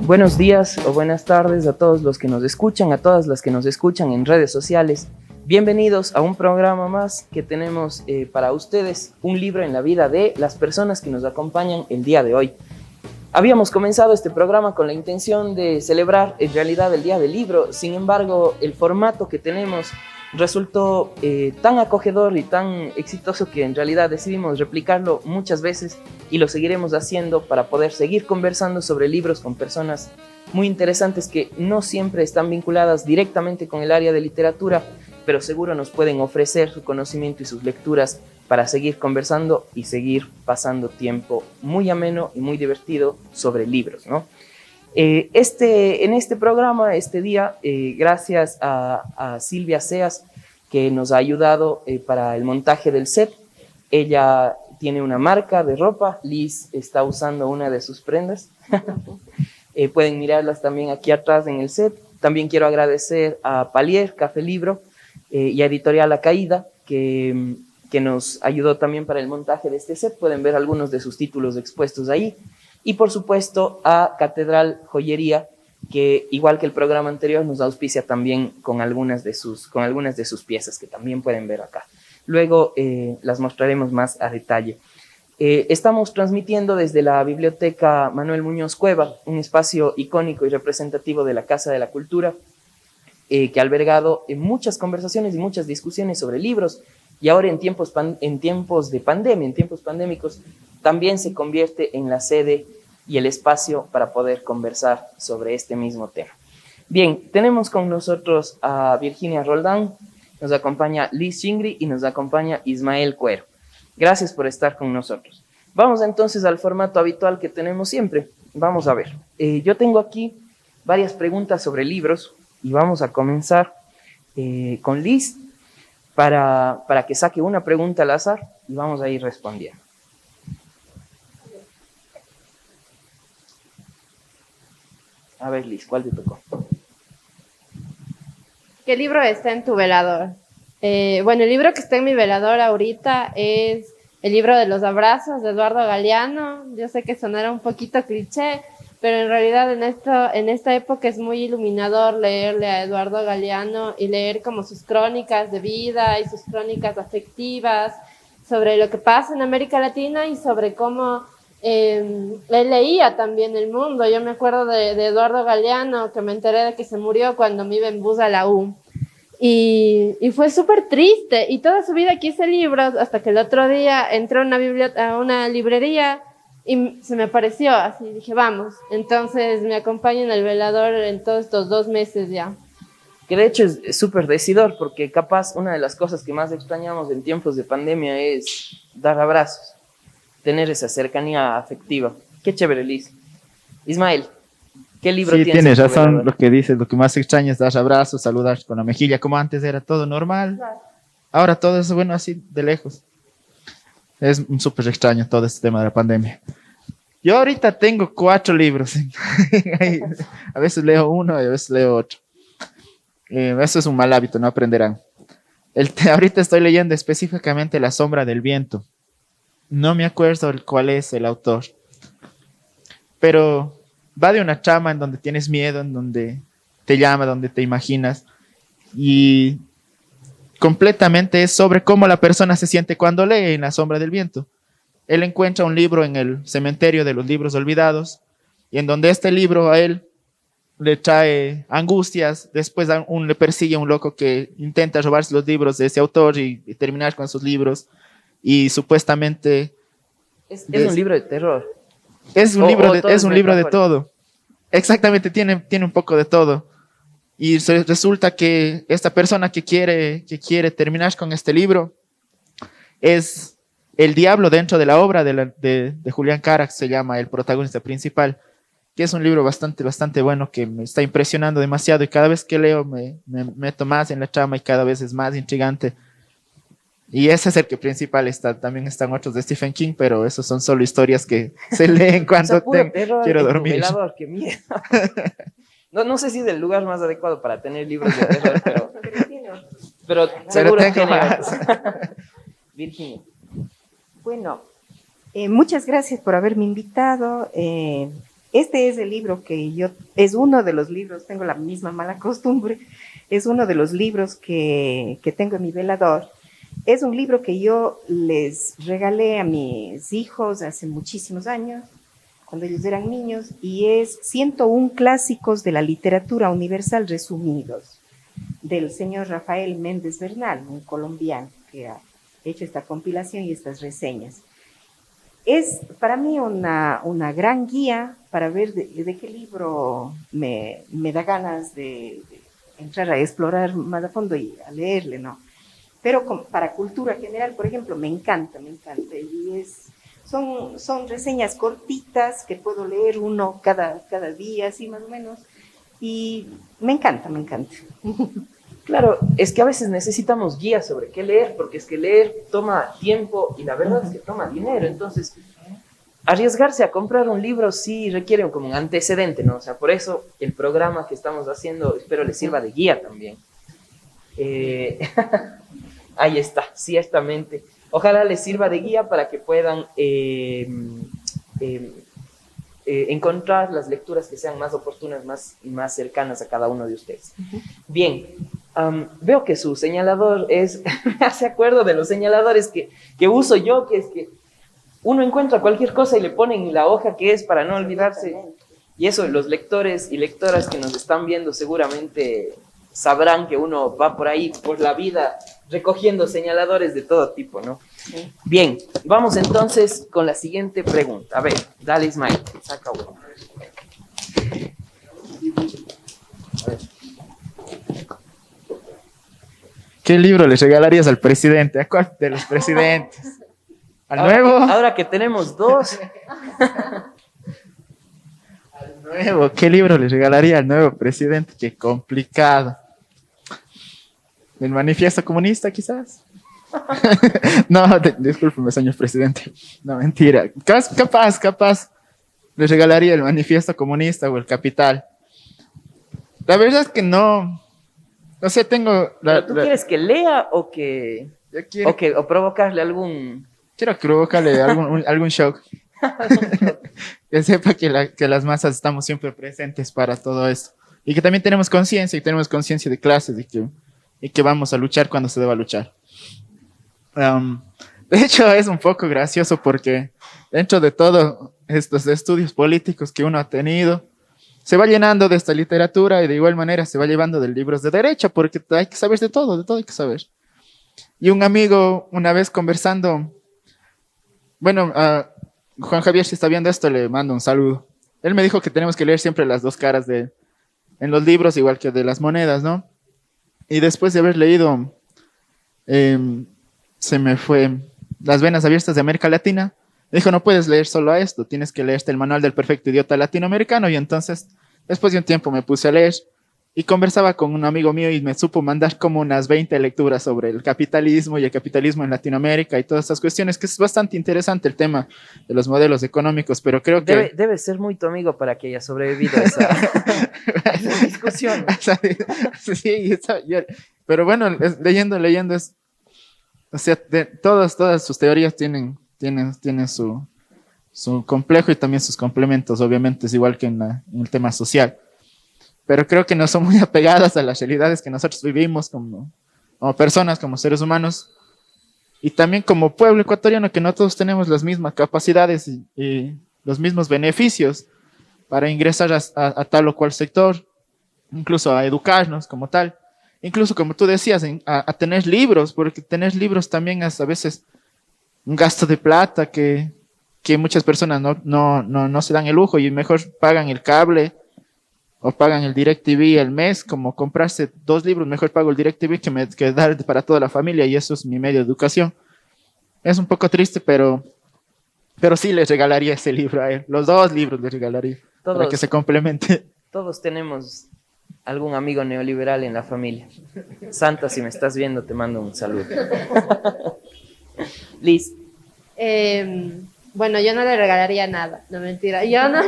Buenos días o buenas tardes a todos los que nos escuchan, a todas las que nos escuchan en redes sociales. Bienvenidos a un programa más que tenemos para ustedes, un libro en la vida de las personas que nos acompañan el día de hoy. Habíamos comenzado este programa con la intención de celebrar en realidad el Día del Libro, sin embargo, el formato que tenemos resultó tan acogedor y tan exitoso que en realidad decidimos replicarlo muchas veces y lo seguiremos haciendo para poder seguir conversando sobre libros con personas muy interesantes que no siempre están vinculadas directamente con el área de literatura, pero seguro nos pueden ofrecer su conocimiento y sus lecturas para seguir conversando y seguir pasando tiempo muy ameno y muy divertido sobre libros, ¿no? En este programa, este día, gracias a Silvia Seas, que nos ha ayudado para el montaje del set. Ella tiene una marca de ropa, Liz está usando una de sus prendas. Pueden mirarlas también aquí atrás en el set. También quiero agradecer a Palier, Café Libro, y a Editorial La Caída, que nos ayudó también para el montaje de este set. Pueden ver algunos de sus títulos expuestos ahí. Y por supuesto a Catedral Joyería, que igual que el programa anterior nos auspicia también con algunas de sus piezas que también pueden ver acá. Luego las mostraremos más a detalle. Estamos transmitiendo desde la Biblioteca Manuel Muñoz Cueva, un espacio icónico y representativo de la Casa de la Cultura, que ha albergado muchas conversaciones y muchas discusiones sobre libros, y ahora en tiempos de pandemia, en tiempos pandémicos, también se convierte en la sede y el espacio para poder conversar sobre este mismo tema. Bien, tenemos con nosotros a Virginia Roldán, nos acompaña Liz Chingri y nos acompaña Ismael Cuero. Gracias por estar con nosotros. Vamos entonces al formato habitual que tenemos siempre. Vamos a ver. Yo tengo aquí varias preguntas sobre libros y vamos a comenzar con Liz para que saque una pregunta al azar y vamos a ir respondiendo. A ver, Liz, ¿cuál te tocó? ¿Qué libro está en tu velador? Bueno, el libro que está en mi velador ahorita es el libro de los abrazos de Eduardo Galeano. Yo sé que sonará un poquito cliché, pero en realidad en esta época es muy iluminador leerle a Eduardo Galeano y leer como sus crónicas de vida y sus crónicas afectivas sobre lo que pasa en América Latina y sobre cómo él leía también el mundo. Yo me acuerdo de Eduardo Galeano, que me enteré de que se murió cuando me iba en bus a la U. Y fue súper triste. Y toda su vida quise libros hasta que el otro día entré a una librería y se me apareció así. Dije, vamos. Entonces me acompaña en el velador en todos estos 2 meses ya. Que de hecho es súper decidor, porque capaz una de las cosas que más extrañamos en tiempos de pandemia es dar abrazos, tener esa cercanía afectiva. Qué chévere, Liz. Ismael, ¿qué libro Sí, tienes tienes en tu razón velador? lo que dices, lo que más extraña es dar abrazos, saludar con la mejilla, como antes era todo normal. Claro. Ahora todo es bueno así de lejos. Es súper extraño todo este tema de la pandemia. Yo ahorita tengo 4 libros. A veces leo uno y a veces leo otro. Eso es un mal hábito, no aprenderán. Ahorita estoy leyendo específicamente La sombra del viento. No me acuerdo cuál es el autor, pero va de una trama en donde tienes miedo, en donde te llama, donde te imaginas, y completamente es sobre cómo la persona se siente cuando lee en La sombra del viento. Él encuentra un libro en el cementerio de los libros olvidados, y en donde este libro a él le trae angustias. Después le persigue a un loco que intenta robarse los libros de ese autor y terminar con sus libros, y supuestamente Es un libro de terror. es un Es libro de metafórico. todo. Exactamente, tiene un poco de todo. Y resulta que esta persona que quiere terminar con este libro es el diablo dentro de la obra de Julián Carax, se llama el protagonista principal, que es un libro bastante bueno que me está impresionando demasiado, y cada vez que leo me meto más en la trama y cada vez es más intrigante. Y ese es el que principal está. También están otros de Stephen King, pero esos son solo historias que se leen cuando O sea, puro terror quiero en tu dormir. velador, qué miedo. No sé si es el lugar más adecuado para tener libros de terror, pero seguro tengo tiene más. otros. Virginia. Bueno, muchas gracias por haberme invitado. Este es el libro es uno de los libros, tengo la misma mala costumbre, es uno de los libros que tengo en mi velador. Es un libro que yo les regalé a mis hijos hace muchísimos años, cuando ellos eran niños, y es 101 clásicos de la literatura universal resumidos, del señor Rafael Méndez Bernal, un colombiano que ha hecho esta compilación y estas reseñas. Es para mí una gran guía para ver de qué libro me da ganas de entrar a explorar más a fondo y a leerle, ¿no? Pero para cultura general, por ejemplo, me encanta. Y son reseñas cortitas que puedo leer uno cada día, así más o menos. Y me encanta. Claro, es que a veces necesitamos guías sobre qué leer, porque es que leer toma tiempo y la verdad es que toma dinero. Entonces, arriesgarse a comprar un libro sí requiere como un antecedente, ¿no? O sea, por eso el programa que estamos haciendo espero les sirva de guía también. Ahí está, ciertamente. Ojalá les sirva de guía para que puedan encontrar las lecturas que sean más oportunas, más cercanas a cada uno de ustedes. Bien, veo que su señalador me hace acuerdo de los señaladores que uso yo, que es que uno encuentra cualquier cosa y le ponen la hoja que es para no olvidarse. Y eso, los lectores y lectoras que nos están viendo seguramente sabrán que uno va por ahí, por la vida, recogiendo señaladores de todo tipo, ¿no? Sí. Bien, vamos entonces con la siguiente pregunta. A ver, dale Ismael, saca uno. A ver. ¿Qué libro le regalarías al presidente? ¿A cuál de los presidentes? ¿Al nuevo? Ahora que tenemos dos. Al nuevo. ¿Qué libro le regalaría al nuevo presidente? Qué complicado. ¿El manifiesto comunista, quizás? No, discúlpeme, señor presidente. No, mentira. Capaz. Le regalaría el manifiesto comunista o el Capital. La verdad es que no. No sé, tengo... ¿Tú quieres que lea o que... o provocarle algún... Quiero provocarle algún shock. Que sepa que las masas estamos siempre presentes para todo esto. Y que también tenemos conciencia, de clases y que vamos a luchar cuando se deba luchar. De hecho, es un poco gracioso porque dentro de todos estos estudios políticos que uno ha tenido, se va llenando de esta literatura y de igual manera se va llevando de libros de derecha porque hay que saber de todo hay que saber. Y un amigo, una vez conversando, bueno, Juan Javier, si está viendo esto, le mando un saludo. Él me dijo que tenemos que leer siempre las dos caras en los libros, igual que de las monedas, ¿no? Y después de haber leído, se me fue Las venas abiertas de América Latina. Me dijo, no puedes leer solo a esto, tienes que leerte el manual del perfecto idiota latinoamericano. Y entonces, después de un tiempo me puse a leer y conversaba con un amigo mío y me supo mandar como unas 20 lecturas sobre el capitalismo y el capitalismo en Latinoamérica y todas estas cuestiones, que es bastante interesante el tema de los modelos económicos, pero creo que... Debe ser muy tu amigo para que haya sobrevivido a esa discusión. Sí, pero bueno, leyendo es... O sea, todas sus teorías tienen su complejo y también sus complementos, obviamente, es igual que en el tema social. Pero creo que no son muy apegadas a las realidades que nosotros vivimos como personas, como seres humanos, y también como pueblo ecuatoriano, que no todos tenemos las mismas capacidades y los mismos beneficios para ingresar a tal o cual sector, incluso a educarnos como tal, incluso como tú decías, a tener libros, porque tener libros también es a veces un gasto de plata que muchas personas no se dan el lujo y mejor pagan el cable o pagan el DirecTV el mes, como comprarse 2 libros, mejor pago el DirecTV que dar para toda la familia, y eso es mi medio de educación. Es un poco triste, pero sí les regalaría ese libro a él. Los 2 libros les regalaría, para que se complemente. Todos tenemos algún amigo neoliberal en la familia. Santa, si me estás viendo, te mando un saludo. Liz. Bueno, yo no le regalaría nada, no mentira. Yo no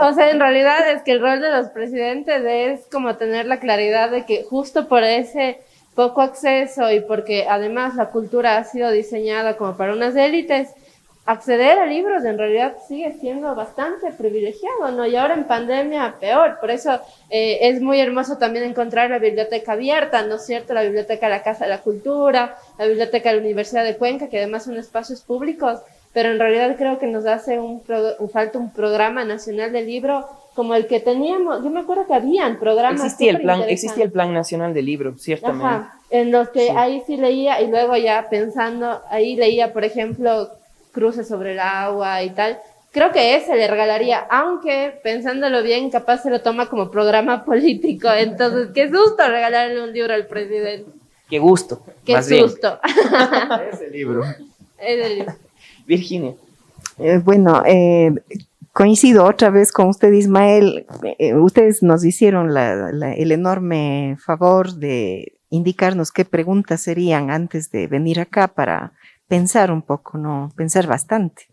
o sea, en realidad es que el rol de los presidentes es como tener la claridad de que justo por ese poco acceso y porque además la cultura ha sido diseñada como para unas élites, acceder a libros en realidad sigue siendo bastante privilegiado, ¿no? Y ahora en pandemia peor, por eso es muy hermoso también encontrar la biblioteca abierta, ¿no es cierto? La biblioteca de la Casa de la Cultura, la biblioteca de la Universidad de Cuenca, que además son espacios públicos, pero en realidad creo que nos hace falta un programa nacional de libro como el que teníamos. Yo me acuerdo que habían programas. Existía el Plan Nacional del Libro, ciertamente. Ajá, en los que ahí sí leía, y luego ya pensando, ahí leía, por ejemplo, Cruces sobre el agua y tal. Creo que ese le regalaría, aunque pensándolo bien, capaz se lo toma como programa político. Entonces, qué susto regalarle un libro al presidente. Qué gusto. Qué susto. Ese libro. Es el libro. Virginia. Bueno, coincido otra vez con usted, Ismael. Ustedes nos hicieron el enorme favor de indicarnos qué preguntas serían antes de venir acá para pensar un poco, ¿no? Pensar bastante.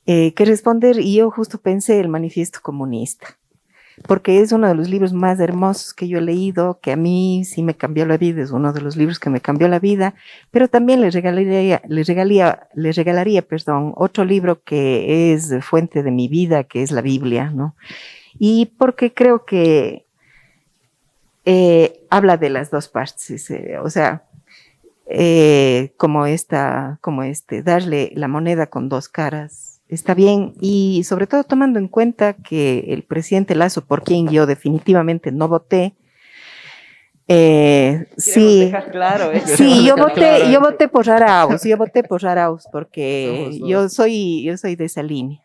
¿Qué responder? Y yo justo pensé el Manifiesto Comunista, porque es uno de los libros más hermosos que yo he leído, que a mí sí me cambió la vida, es uno de los libros que me cambió la vida, pero también le regalaría, perdón, otro libro que es fuente de mi vida, que es la Biblia, ¿no? Y porque creo que habla de las dos partes, o sea, darle la moneda con dos caras. Está bien, y sobre todo tomando en cuenta que el presidente Lasso, por quien yo definitivamente no voté, sí, dejar claro, sí, yo voté por Arauz, porque yo soy de esa línea.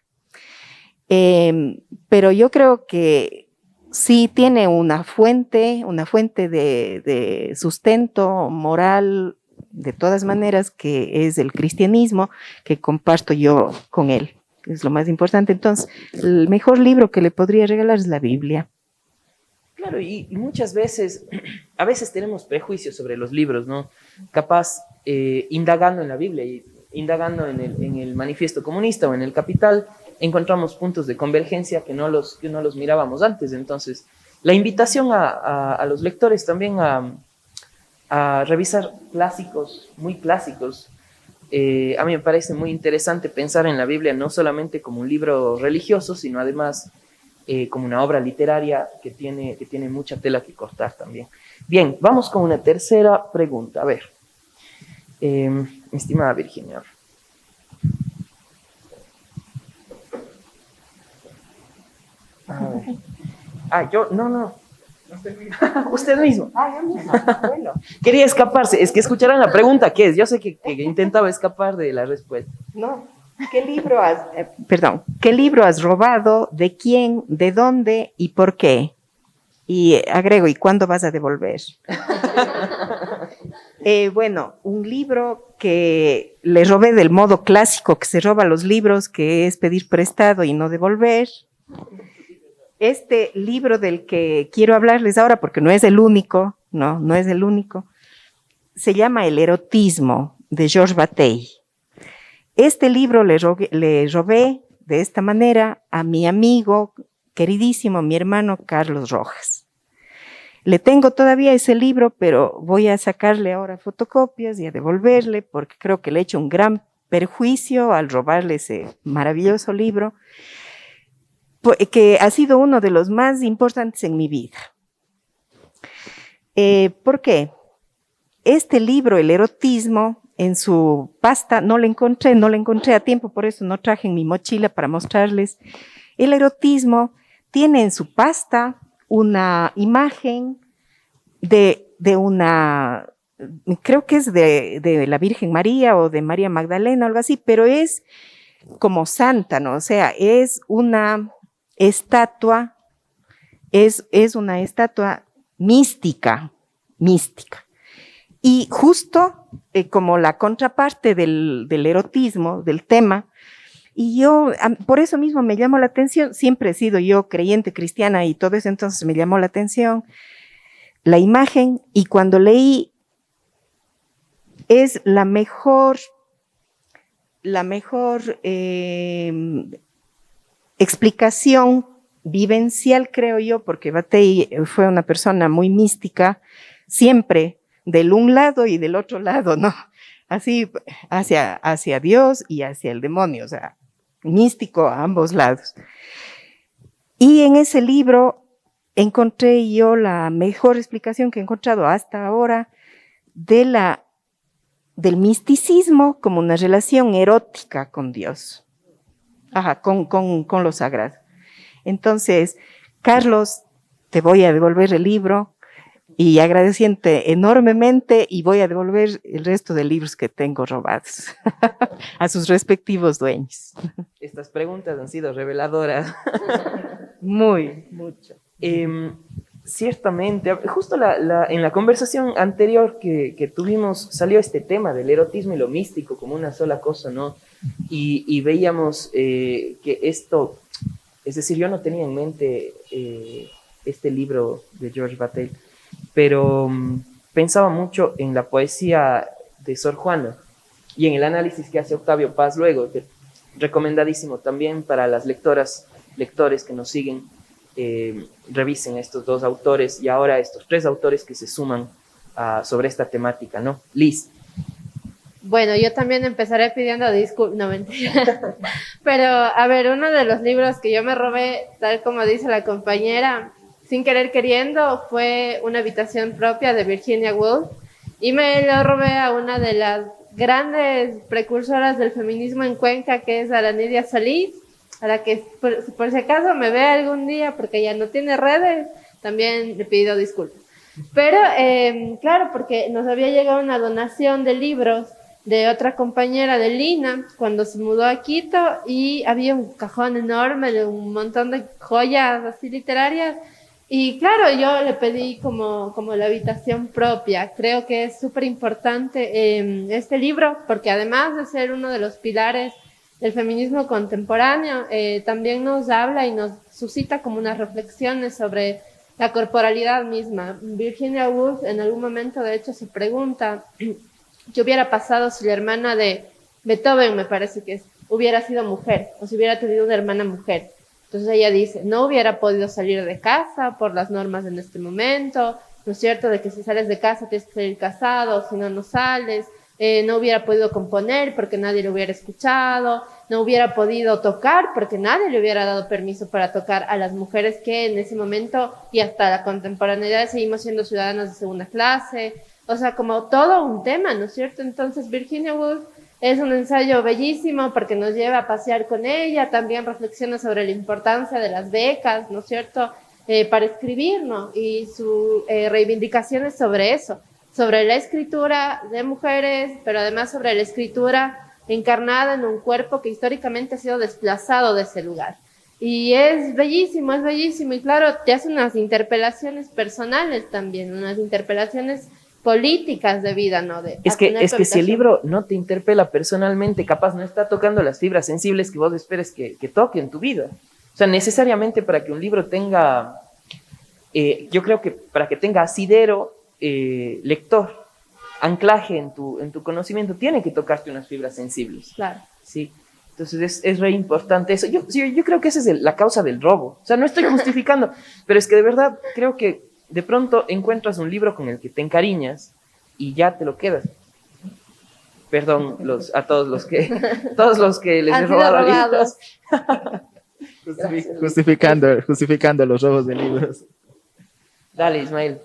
Pero yo creo que sí tiene una fuente de sustento moral, de todas maneras, que es el cristianismo, que comparto yo con él, que es lo más importante. Entonces, el mejor libro que le podría regalar es la Biblia. Claro, y muchas veces, a veces tenemos prejuicios sobre los libros, ¿no? Capaz, indagando en la Biblia y indagando en el Manifiesto Comunista o en el Capital, encontramos puntos de convergencia que no los mirábamos antes. Entonces, la invitación a los lectores también a revisar clásicos, muy clásicos. A mí me parece muy interesante pensar en la Biblia no solamente como un libro religioso, sino además como una obra literaria que tiene mucha tela que cortar también. Bien, vamos con una tercera pregunta. A ver, mi estimada Virginia. No. Usted mismo. Yo mismo. Bueno. Quería escaparse. Es que escucharan la pregunta, ¿qué es? Yo sé que intentaba escapar de la respuesta. No. ¿Qué libro has robado? ¿De quién? ¿De dónde? ¿Y por qué? Y agrego, ¿y cuándo vas a devolver? Bueno, un libro que le robé del modo clásico que se roba los libros, que es pedir prestado y no devolver. Este libro del que quiero hablarles ahora, porque no es el único, no es el único, se llama El erotismo, de Georges Bataille. Este libro le robé de esta manera a mi amigo queridísimo, mi hermano Carlos Rojas. Le tengo todavía ese libro, pero voy a sacarle ahora fotocopias y a devolverle, porque creo que le he hecho un gran perjuicio al robarle ese maravilloso libro, que ha sido uno de los más importantes en mi vida. ¿Por qué? Este libro, El erotismo, en su pasta, no lo encontré a tiempo, por eso no traje en mi mochila para mostrarles. El erotismo tiene en su pasta una imagen de una, creo que es de la Virgen María o de María Magdalena, algo así, pero es como santa, ¿no? O sea, es una estatua, es una estatua mística. Y justo como la contraparte del erotismo, del tema, y yo, por eso mismo me llamó la atención, siempre he sido yo creyente cristiana y todo eso, entonces me llamó la atención la imagen, y cuando leí, es la mejor explicación vivencial, creo yo, porque Bataille fue una persona muy mística, siempre del un lado y del otro lado, ¿no? así hacia Dios y hacia el demonio, o sea, místico a ambos lados. Y en ese libro encontré yo la mejor explicación que he encontrado hasta ahora del misticismo como una relación erótica con Dios, con lo sagrado. Entonces, Carlos, te voy a devolver el libro y agradeciente enormemente, y voy a devolver el resto de libros que tengo robados a sus respectivos dueños. Estas preguntas han sido reveladoras. Mucho. Ciertamente, justo en la conversación anterior que tuvimos salió este tema del erotismo y lo místico como una sola cosa, ¿no? Y veíamos que esto, es decir, yo no tenía en mente este libro de George Bataille, pero pensaba mucho en la poesía de Sor Juana y en el análisis que hace Octavio Paz luego, que recomendadísimo también para las lectores que nos siguen. Revisen estos dos autores y ahora estos tres autores que se suman sobre esta temática, ¿no? Liz. Bueno, yo también empezaré pidiendo disculpas, no mentira. Pero, a ver, uno de los libros que yo me robé, tal como dice la compañera, sin querer queriendo, fue Una habitación propia de Virginia Woolf, y me lo robé a una de las grandes precursoras del feminismo en Cuenca, que es Aranidia Solís, a la que por si acaso me ve algún día, porque ya no tiene redes, también le pido disculpas. Pero, claro, porque nos había llegado una donación de libros de otra compañera de Lina cuando se mudó a Quito, y había un cajón enorme de un montón de joyas así literarias, y claro, yo le pedí como la habitación propia. Creo que es súper importante este libro, porque además de ser uno de los pilares del feminismo contemporáneo, también nos habla y nos suscita como unas reflexiones sobre la corporalidad misma. Virginia Woolf en algún momento de hecho se pregunta qué hubiera pasado si la hermana de Beethoven, me parece que es, hubiera sido mujer, o si hubiera tenido una hermana mujer. Entonces ella dice, no hubiera podido salir de casa por las normas en este momento, ¿no es cierto? De que si sales de casa tienes que salir casado, si no, no sales. No hubiera podido componer porque nadie le hubiera escuchado, no hubiera podido tocar porque nadie le hubiera dado permiso para tocar a las mujeres que en ese momento y hasta la contemporaneidad seguimos siendo ciudadanas de segunda clase. O sea, como todo un tema, ¿no es cierto? Entonces Virginia Woolf es un ensayo bellísimo porque nos lleva a pasear con ella, también reflexiona sobre la importancia de las becas, ¿no es cierto?, para escribir, ¿no? Y sus reivindicaciones sobre eso, sobre la escritura de mujeres, pero además sobre la escritura encarnada en un cuerpo que históricamente ha sido desplazado de ese lugar. Y es bellísimo, y claro, te hace unas interpelaciones personales también, unas interpelaciones políticas de vida, ¿no? Es que si el libro no te interpela personalmente, capaz no está tocando las fibras sensibles que vos esperes que toque en tu vida. O sea, necesariamente para que un libro tenga, yo creo que para que tenga asidero, lector, anclaje en tu conocimiento, tiene que tocarte unas fibras sensibles. Claro. Sí. Entonces es re importante eso. Yo creo que esa es la causa del robo. O sea, no estoy justificando, pero es que de verdad creo que de pronto encuentras un libro con el que te encariñas y ya te lo quedas. Perdón a todos los que les he robado libros. Justificando los robos de libros. Dale, Ismael.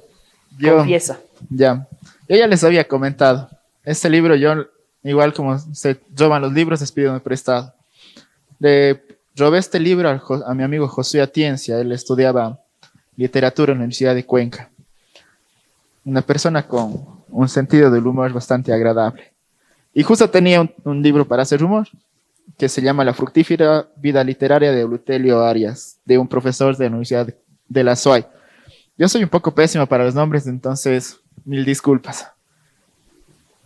Confiesa. Yo ya les había comentado. Este libro, yo, igual como se roban los libros, les pido prestado. Le robé este libro a mi amigo Josué Atiencia. Él estudiaba literatura en la Universidad de Cuenca. Una persona con un sentido del humor bastante agradable. Y justo tenía un libro para hacer humor, que se llama La fructífera vida literaria de Eutelio Arias, de un profesor de la Universidad de la SOAI. Yo soy un poco pésimo para los nombres, entonces mil disculpas.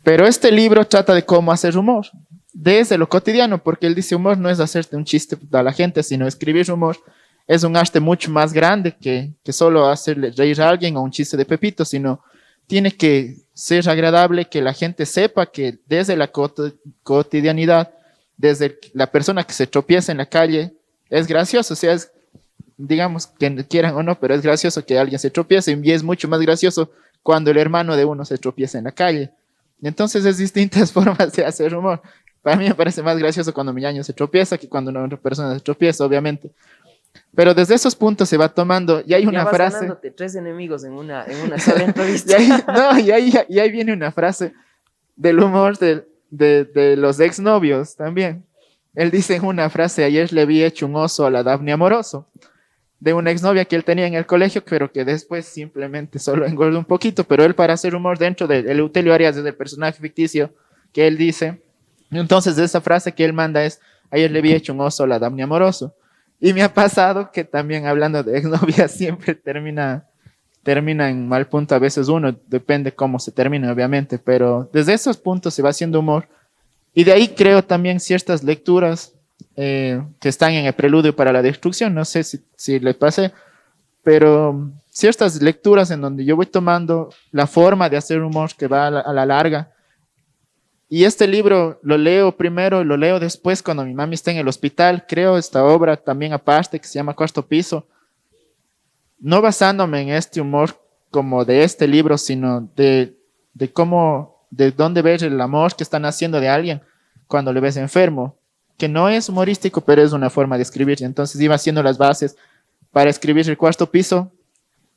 Pero este libro trata de cómo hacer humor, desde lo cotidiano, porque él dice humor no es hacerte un chiste a la gente, sino escribir humor es un arte mucho más grande que solo hacerle reír a alguien o un chiste de Pepito, sino tiene que ser agradable, que la gente sepa que desde la cotidianidad, desde la persona que se tropieza en la calle, es gracioso, o sea, digamos que quieran o no, pero es gracioso que alguien se tropiece, y es mucho más gracioso cuando el hermano de uno se tropieza en la calle. Y entonces es distintas formas de hacer humor. Para mí me parece más gracioso cuando mi ñaño se tropieza que cuando una otra persona se tropieza, obviamente. Pero desde esos puntos se va tomando, y hay Ya una vas frase. ganándote 3 enemigos en una sola Y entrevista. ahí, no, y ahí viene una frase del humor de los exnovios también. Él dice en una frase: ayer le vi hecho un oso a la Daphne Amoroso, de una exnovia que él tenía en el colegio, pero que después simplemente solo engordó un poquito. Pero él, para hacer humor dentro de Eleutelio Arias, desde el personaje ficticio que él dice, entonces de esa frase que él manda es: ayer le vi hecho un oso a la Daphne Amoroso. Y me ha pasado que también, hablando de exnovias, siempre termina en mal punto a veces uno, depende cómo se termine, obviamente, pero desde esos puntos se va haciendo humor. Y de ahí creo también ciertas lecturas que están en el preludio para la destrucción, no sé si les pasé, pero ciertas lecturas en donde yo voy tomando la forma de hacer humor que va a la larga. Y este libro lo leo primero, lo leo después cuando mi mami está en el hospital. Creo esta obra también aparte que se llama Cuarto Piso, no basándome en este humor como de este libro, sino de cómo, de dónde ver el amor que están haciendo de alguien cuando le ves enfermo, que no es humorístico, pero es una forma de escribir. Y entonces iba haciendo las bases para escribir El Cuarto Piso.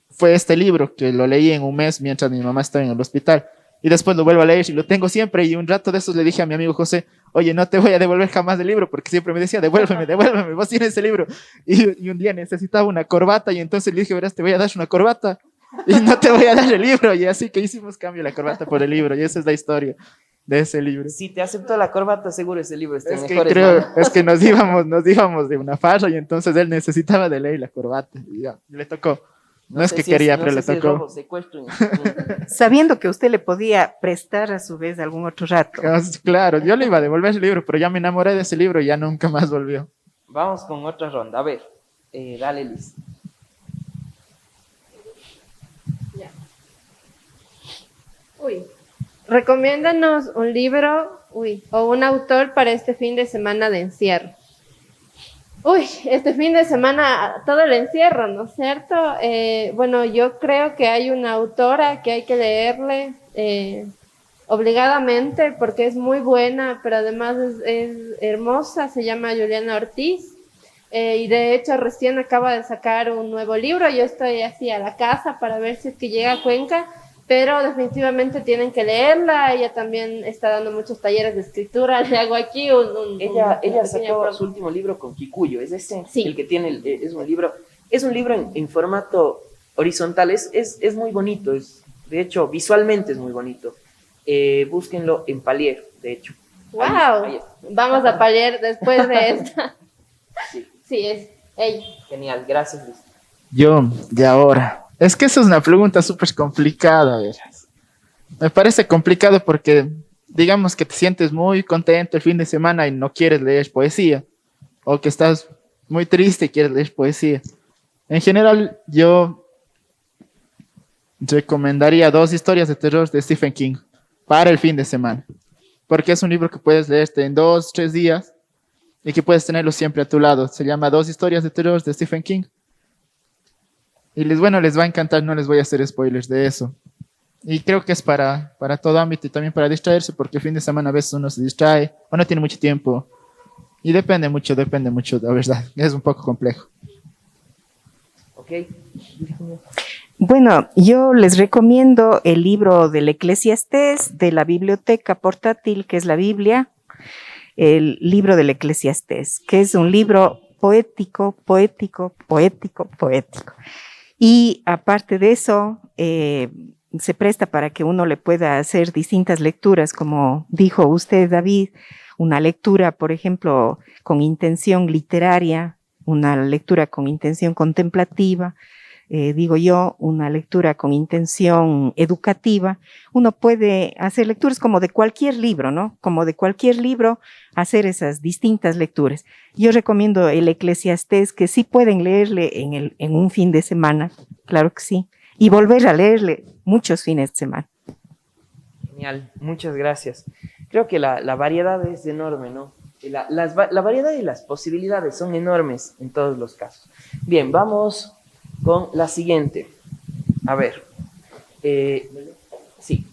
Fue este libro que lo leí en un mes mientras mi mamá estaba en el hospital. Y después lo vuelvo a leer y lo tengo siempre. Y un rato de esos le dije a mi amigo José: oye, no te voy a devolver jamás el libro, porque siempre me decía: devuélveme, devuélveme, vos tienes ese libro. Y un día necesitaba una corbata y entonces le dije: verás, te voy a dar una corbata y no te voy a dar el libro. Y así que hicimos cambio la corbata por el libro. Y esa es la historia de ese libro. Si te aceptó la corbata, seguro ese libro está en Es que mejores creo, manos. es que nos íbamos de una farra y entonces él necesitaba de ley la corbata. Y ya, le tocó. No es sé que si quería, no pero sé le si es tocó. robo, secuestro. Sabiendo que usted le podía prestar a su vez algún otro rato. Claro, yo le iba a devolver el libro, pero ya me enamoré de ese libro y ya nunca más volvió. Vamos con otra ronda. A ver, dale, Liz. Uy, recomiéndanos un libro, o un autor para este fin de semana de encierro. Este fin de semana todo el encierro, ¿no es cierto? Bueno, yo creo que hay una autora que hay que leerle obligadamente porque es muy buena, pero además es hermosa, se llama Juliana Ortiz. Y de hecho recién acaba de sacar un nuevo libro. Yo estoy así a la casa para ver si es que llega a Cuenca, pero definitivamente tienen que leerla. Ella también está dando muchos talleres de escritura. Le hago aquí Ella una sacó pequeña su último libro con Kikuyo, ¿es ese? Sí. El que tiene, es un libro en formato horizontal, es muy bonito, de hecho visualmente es muy bonito. Búsquenlo en Palier, de hecho. ¡Wow! Ahí está. Vamos a paliar después de esta. Sí, Sí, es ella. genial, gracias, Luis. Yo, de ahora. Es que esa es una pregunta súper complicada, verás. Me parece complicado porque, digamos que te sientes muy contento el fin de semana y no quieres leer poesía, o que estás muy triste y quieres leer poesía. En general, yo recomendaría 2 historias de terror de Stephen King para el fin de semana, porque es un libro que puedes leerte en 2, 3 días y que puedes tenerlo siempre a tu lado. Se llama 2 historias de terror de Stephen King. Y les va a encantar, no les voy a hacer spoilers de eso. Y creo que es para todo ámbito y también para distraerse, porque el fin de semana a veces uno se distrae o no tiene mucho tiempo. Y depende mucho, la verdad. Es un poco complejo. Ok. Bueno, yo les recomiendo el libro del Eclesiastés de la biblioteca portátil, que es la Biblia, el libro del Eclesiastés, que es un libro poético. Y aparte de eso, se presta para que uno le pueda hacer distintas lecturas, como dijo usted, David, una lectura, por ejemplo, con intención literaria, una lectura con intención contemplativa, digo yo, una lectura con intención educativa. Uno puede hacer lecturas como de cualquier libro, ¿no? Como de cualquier libro, hacer esas distintas lecturas. Yo recomiendo el Eclesiastés, que sí pueden leerle en un fin de semana, claro que sí, y volver a leerle muchos fines de semana. Genial, muchas gracias. Creo que la variedad es enorme, ¿no? La variedad y las posibilidades son enormes en todos los casos. Bien, vamos con la siguiente. A ver. Sí.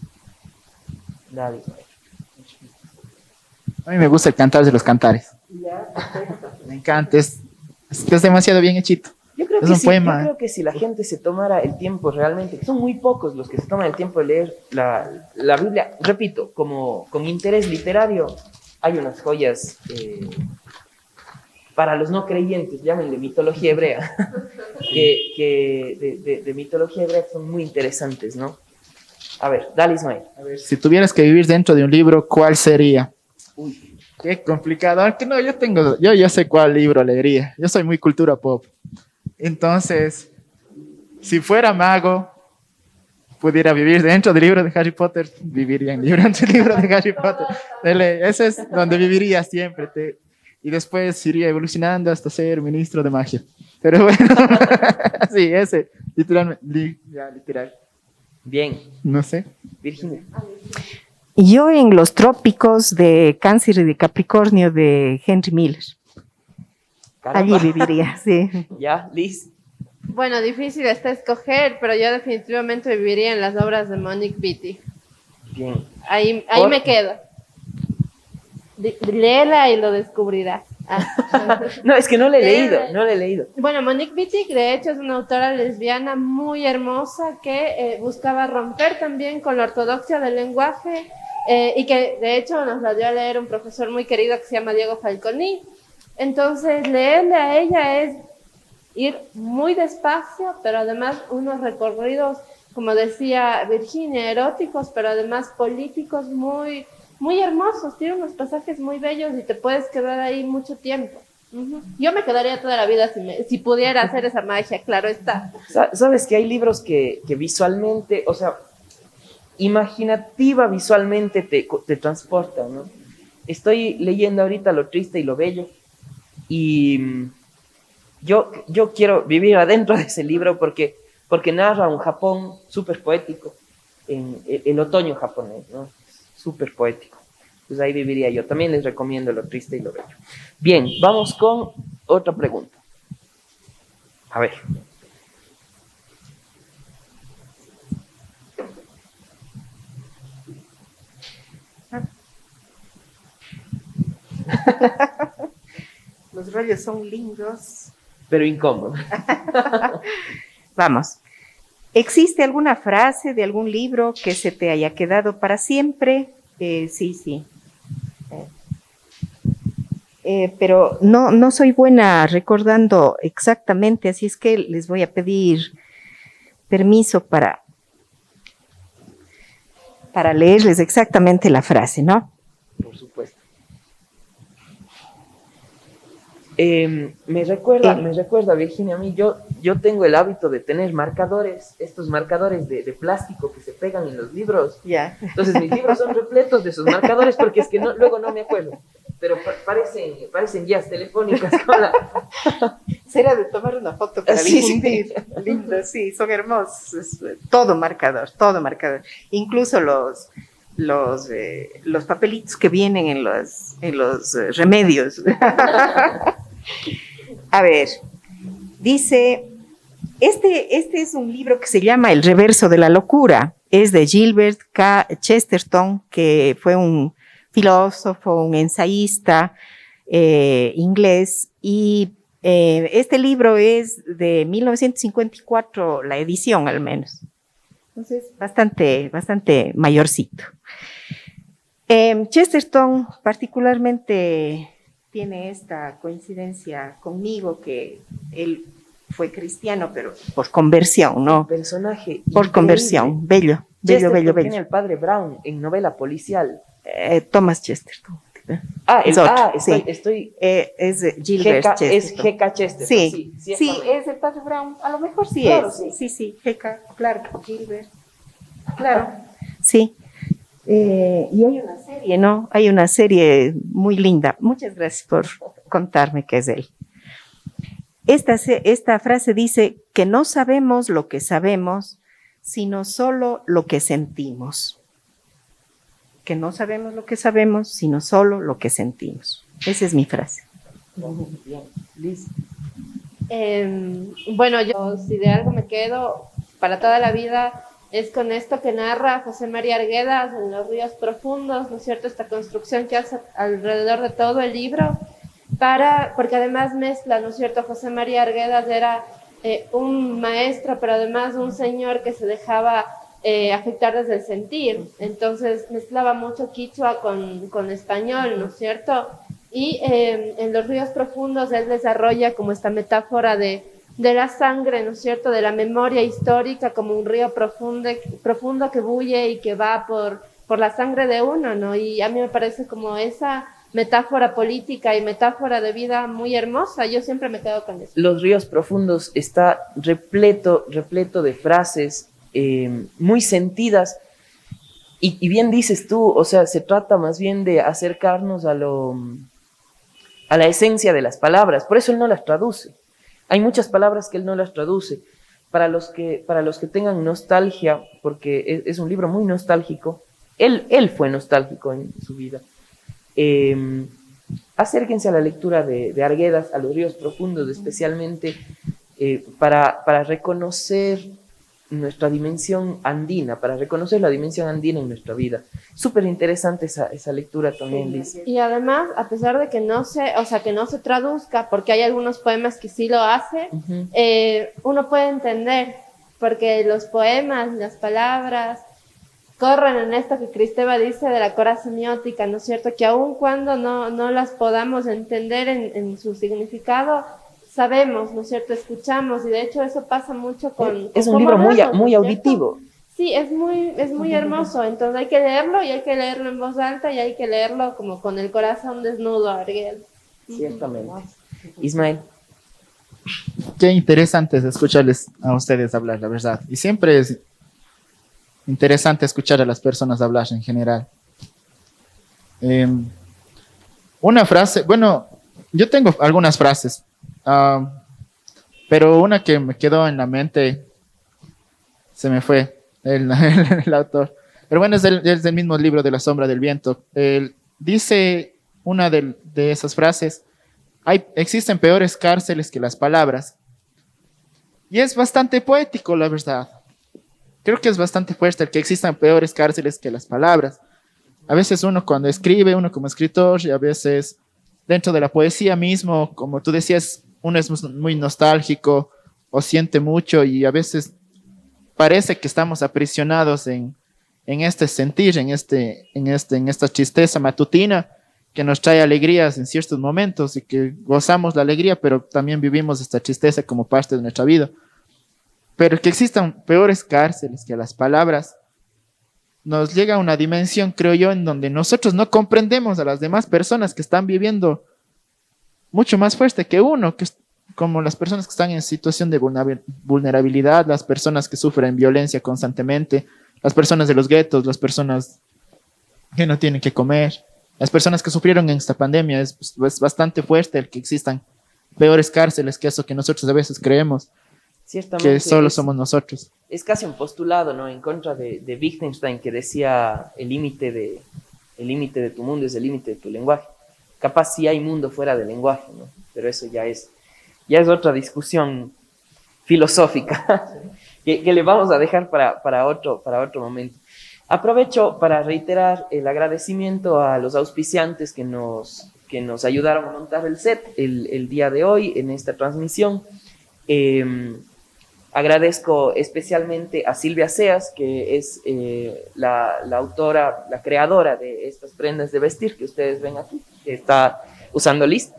Dale. A mí me gusta el Cantar de los Cantares. Me encanta, es demasiado bien hechito. Yo creo, Es que un sí, poema. yo creo que si la gente se tomara el tiempo realmente, que son muy pocos los que se toman el tiempo de leer la Biblia, repito, como con interés literario, hay unas joyas para los no creyentes, llámenle mitología hebrea, de mitología hebrea son muy interesantes, ¿no? A ver, dale Ismael. A ver, si tuvieras que vivir dentro de un libro, ¿cuál sería? Uy, Qué complicado. Aunque no, yo sé cuál libro leería. Yo soy muy cultura pop. Entonces, si fuera mago, pudiera vivir dentro del libro de Harry Potter, viviría en dentro del libro de Harry Potter. Ese es donde viviría siempre. Y después iría evolucionando hasta ser ministro de magia. Pero bueno, sí, ese, literalmente, literal. bien, No sé. Virginia. Yo en los trópicos de Cáncer y de Capricornio de Henry Miller. Caramba. Allí viviría, sí. Ya, Liz. Bueno, difícil está escoger, pero yo definitivamente viviría en las obras de Monique Wittig. Bien. Ahí ¿Por? me quedo. Léela y lo descubrirás. Ah. No, es que no le he leído. Bueno, Monique Wittig, de hecho, es una autora lesbiana muy hermosa que buscaba romper también con la ortodoxia del lenguaje y que, de hecho, nos la dio a leer un profesor muy querido que se llama Diego Falconi. Entonces, leerle a ella es ir muy despacio, pero además unos recorridos, como decía Virginia, eróticos, pero además políticos muy, muy hermosos. Tiene unos pasajes muy bellos y te puedes quedar ahí mucho tiempo. Yo me quedaría toda la vida si pudiera hacer esa magia, claro está. Sabes que hay libros que visualmente, o sea, imaginativa visualmente te transportan, ¿no? Estoy leyendo ahorita Lo Triste y lo Bello y yo quiero vivir adentro de ese libro porque narra un Japón súper poético, en el otoño japonés, ¿no? Súper poético. Pues ahí viviría yo. También les recomiendo Lo Triste y lo Bello. Bien, vamos con otra pregunta. A ver. Los rollos son lindos. Pero incómodo. Vamos. ¿Existe alguna frase de algún libro que se te haya quedado para siempre? Sí. Pero no soy buena recordando exactamente, así es que les voy a pedir permiso para leerles exactamente la frase, ¿no? Por supuesto. Me recuerda, Virginia, a mí, yo tengo el hábito de tener marcadores, estos marcadores de plástico que se pegan en los libros. Ya. Entonces mis libros son repletos de esos marcadores porque es que luego no me acuerdo. Pero parecen guías telefónicas. Será de tomar una foto para difundir. Sí. Lindo, sí, son hermosos. Todo marcador. Incluso los papelitos que vienen en los remedios. A ver, dice, este es un libro que se llama El reverso de la locura. Es de Gilbert K. Chesterton, que fue un filósofo, un ensayista inglés, y este libro es de 1954, la edición al menos. Entonces, bastante mayorcito. Chesterton particularmente tiene esta coincidencia conmigo, que él fue cristiano, pero por conversión, ¿no? Un personaje por increíble. Conversión, bello. Tiene el padre Brown en novela policial. Thomas Chesterton. Sí. Estoy es Gilbert Chesterton. Chesterton. Es G.K. Chesterton. Sí, es el padre Brown. A lo mejor sí claro, es. Sí, G.K. Claro, Gilbert. Claro, sí. Y hay una serie, ¿no? Hay una serie muy linda. Muchas gracias por contarme que es él. Esta frase dice que no sabemos lo que sabemos, sino solo lo que sentimos. Que no sabemos lo que sabemos, sino solo lo que sentimos. Esa es mi frase. Bien, Liz. Bueno, yo si de algo me quedo para toda la vida es con esto que narra José María Arguedas en Los ríos profundos, ¿no es cierto? Esta construcción que hace alrededor de todo el libro, porque además mezcla, ¿no es cierto? José María Arguedas era un maestro, pero además un señor que se dejaba afectar desde el sentir. Entonces mezclaba mucho quichua con español, ¿no es cierto? Y en Los ríos profundos él desarrolla como esta metáfora de la sangre, ¿no es cierto? De la memoria histórica como un río profundo que bulle y que va por la sangre de uno, ¿no? Y a mí me parece como esa metáfora política y metáfora de vida muy hermosa. Yo siempre me quedo con eso. Los ríos profundos está repleto de frases muy sentidas y bien dices tú, o sea, se trata más bien de acercarnos a la esencia de las palabras, por eso él no las traduce. Hay muchas palabras que él no las traduce. Para los que tengan nostalgia, porque es un libro muy nostálgico, él fue nostálgico en su vida. Acérquense a la lectura de Arguedas, a Los ríos profundos, especialmente para reconocer nuestra dimensión andina, para reconocer la dimensión andina en nuestra vida. Súper interesante esa lectura también, Liz. Y además, a pesar de que no se traduzca, porque hay algunos poemas que sí lo hacen, uno puede entender, porque los poemas, las palabras, corren en esto que Cristeva dice de la cora semiótica, ¿no es cierto? Que aun cuando no las podamos entender en su significado, sabemos, ¿no es cierto? Escuchamos, y de hecho eso pasa mucho con es un libro muy auditivo. Sí, es muy hermoso, entonces hay que leerlo y hay que leerlo en voz alta y hay que leerlo como con el corazón desnudo, Arguel. Ciertamente. Ismael. Qué interesante es escucharles a ustedes hablar, la verdad. Y siempre es interesante escuchar a las personas hablar en general. Una frase, bueno, yo tengo algunas frases, pero una que me quedó en la mente, se me fue el autor. Pero bueno, es del mismo libro de La sombra del viento. Él dice una de esas frases: existen peores cárceles que las palabras. Y es bastante poético, la verdad. Creo que es bastante fuerte el que existan peores cárceles que las palabras. A veces uno cuando escribe, uno como escritor, y a veces dentro de la poesía mismo, como tú decías, uno es muy nostálgico o siente mucho y a veces parece que estamos aprisionados en este sentir, en esta tristeza matutina que nos trae alegrías en ciertos momentos y que gozamos la alegría, pero también vivimos esta tristeza como parte de nuestra vida. Pero que existan peores cárceles que las palabras nos llega a una dimensión, creo yo, en donde nosotros no comprendemos a las demás personas que están viviendo mucho más fuerte que uno, como las personas que están en situación de vulnerabilidad, las personas que sufren violencia constantemente, las personas de los guetos, las personas que no tienen que comer, las personas que sufrieron en esta pandemia. Es bastante fuerte el que existan peores cárceles que eso que nosotros a veces creemos. Ciertamente, que solo somos nosotros. Es casi un postulado, ¿no? En contra de Wittgenstein, que decía el límite de tu mundo es el límite de tu lenguaje. Capaz sí hay mundo fuera del lenguaje, ¿no? Pero eso ya es otra discusión filosófica que le vamos a dejar para otro momento. Aprovecho para reiterar el agradecimiento a los auspiciantes que nos ayudaron a montar el set el día de hoy en esta transmisión. Agradezco especialmente a Silvia Seas, que es la autora, la creadora de estas prendas de vestir que ustedes ven aquí, que está usando Liz,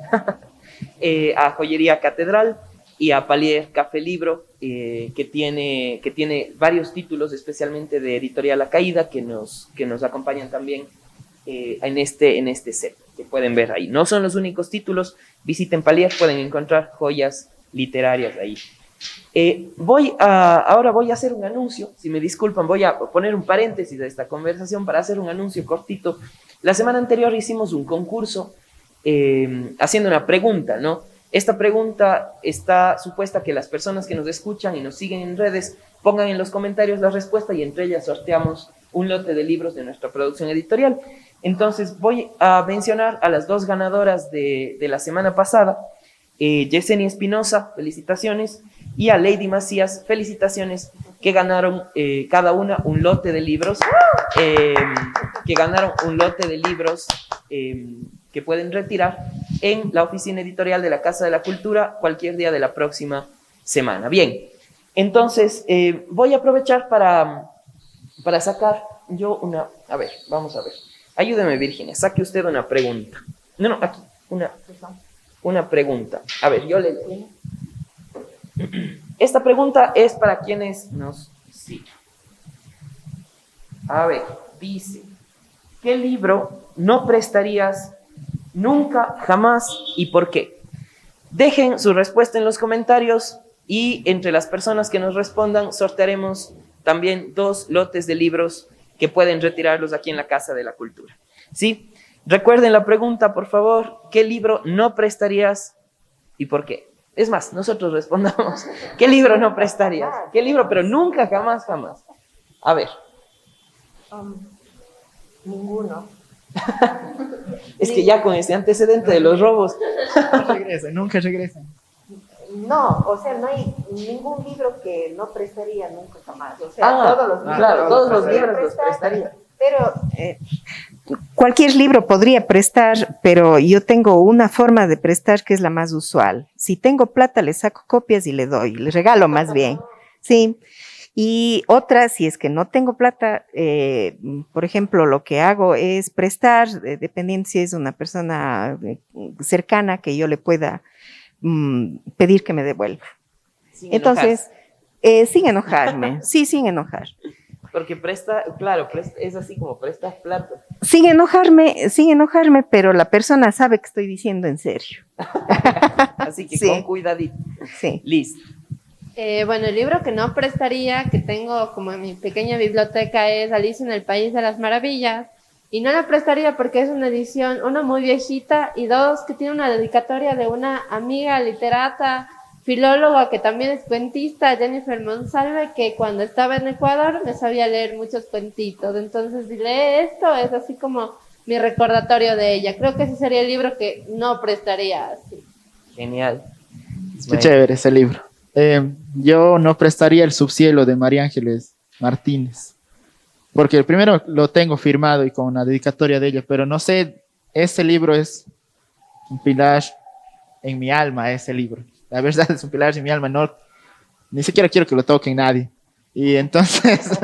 a Joyería Catedral y a Palier Café Libro, que tiene varios títulos, especialmente de Editorial La Caída, que nos acompañan también en este set, que pueden ver ahí. No son los únicos títulos, visiten Palier, pueden encontrar joyas literarias ahí. Ahora voy a hacer un anuncio, si me disculpan, voy a poner un paréntesis de esta conversación para hacer un anuncio cortito. La semana anterior hicimos un concurso haciendo una pregunta, ¿no? Esta pregunta está supuesta que las personas que nos escuchan y nos siguen en redes pongan en los comentarios la respuesta y entre ellas sorteamos un lote de libros de nuestra producción editorial. Entonces voy a mencionar a las dos ganadoras de la semana pasada. Yesenia Espinosa, felicitaciones, y a Lady Macías, felicitaciones. que ganaron cada una un lote de libros, que pueden retirar en la oficina editorial de la Casa de la Cultura cualquier día de la próxima semana. Bien, entonces voy a aprovechar para sacar yo una... A ver, vamos a ver. Ayúdeme, Virginia, saque usted una pregunta. No, aquí, una pregunta. A ver, yo le leo. Esta pregunta es para quienes nos siguen. A ver, dice, ¿qué libro no prestarías nunca, jamás y por qué? Dejen su respuesta en los comentarios y entre las personas que nos respondan sortearemos también 2 lotes de libros que pueden retirarlos aquí en la Casa de la Cultura. ¿Sí? Recuerden la pregunta, por favor, ¿qué libro no prestarías y por qué? Es más, nosotros respondamos, ¿qué libro no prestarías? ¿Qué libro? Pero nunca, jamás, jamás. A ver. Ninguno. Es que ya con este antecedente de los robos. Nunca regresan. No, o sea, no hay ningún libro que no prestaría nunca jamás. O sea, todos los libros. Claro, todos los libros los prestaría. Pero cualquier libro podría prestar, pero yo tengo una forma de prestar que es la más usual. Si tengo plata, le saco copias y le doy, le regalo más bien. Sí. Y otra, si es que no tengo plata, por ejemplo, lo que hago es prestar, dependiendo si es una persona cercana que yo le pueda pedir que me devuelva. Entonces, sin enojarme, sí, sin enojar. Porque presta, claro, es así como prestas plata. Sin enojarme, pero la persona sabe que estoy diciendo en serio. Así que Sí. con cuidadito. Sí. Listo. Bueno, el libro que no prestaría, que tengo como en mi pequeña biblioteca, es Alicia en el País de las Maravillas. Y no la prestaría porque es una edición, una muy viejita, y 2, que tiene una dedicatoria de una amiga literata, filóloga, que también es cuentista, Jennifer Monsalve, que cuando estaba en Ecuador me sabía leer muchos cuentitos. Entonces, si lee esto, es así como mi recordatorio de ella. Creo que ese sería el libro que no prestaría así. Genial. Qué chévere ese libro. Yo no prestaría El Subcielo de María Ángeles Martínez, porque el primero lo tengo firmado y con una dedicatoria de ella, pero no sé, ese libro es un pilar en mi alma, ese libro. La verdad es un pilar en mi alma, no, ni siquiera quiero que lo toquen nadie. Y entonces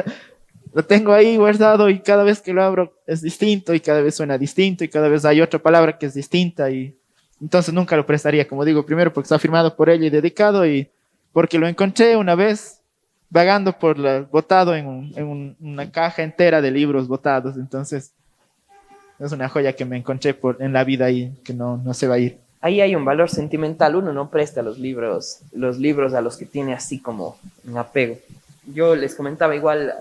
lo tengo ahí guardado y cada vez que lo abro es distinto y cada vez suena distinto y cada vez hay otra palabra que es distinta y entonces nunca lo prestaría, como digo, primero porque está firmado por ella y dedicado y porque lo encontré una vez vagando botado en una caja entera de libros botados, entonces es una joya que me encontré en la vida y que no se va a ir. Ahí hay un valor sentimental, uno no presta los libros a los que tiene así como un apego. Yo les comentaba igual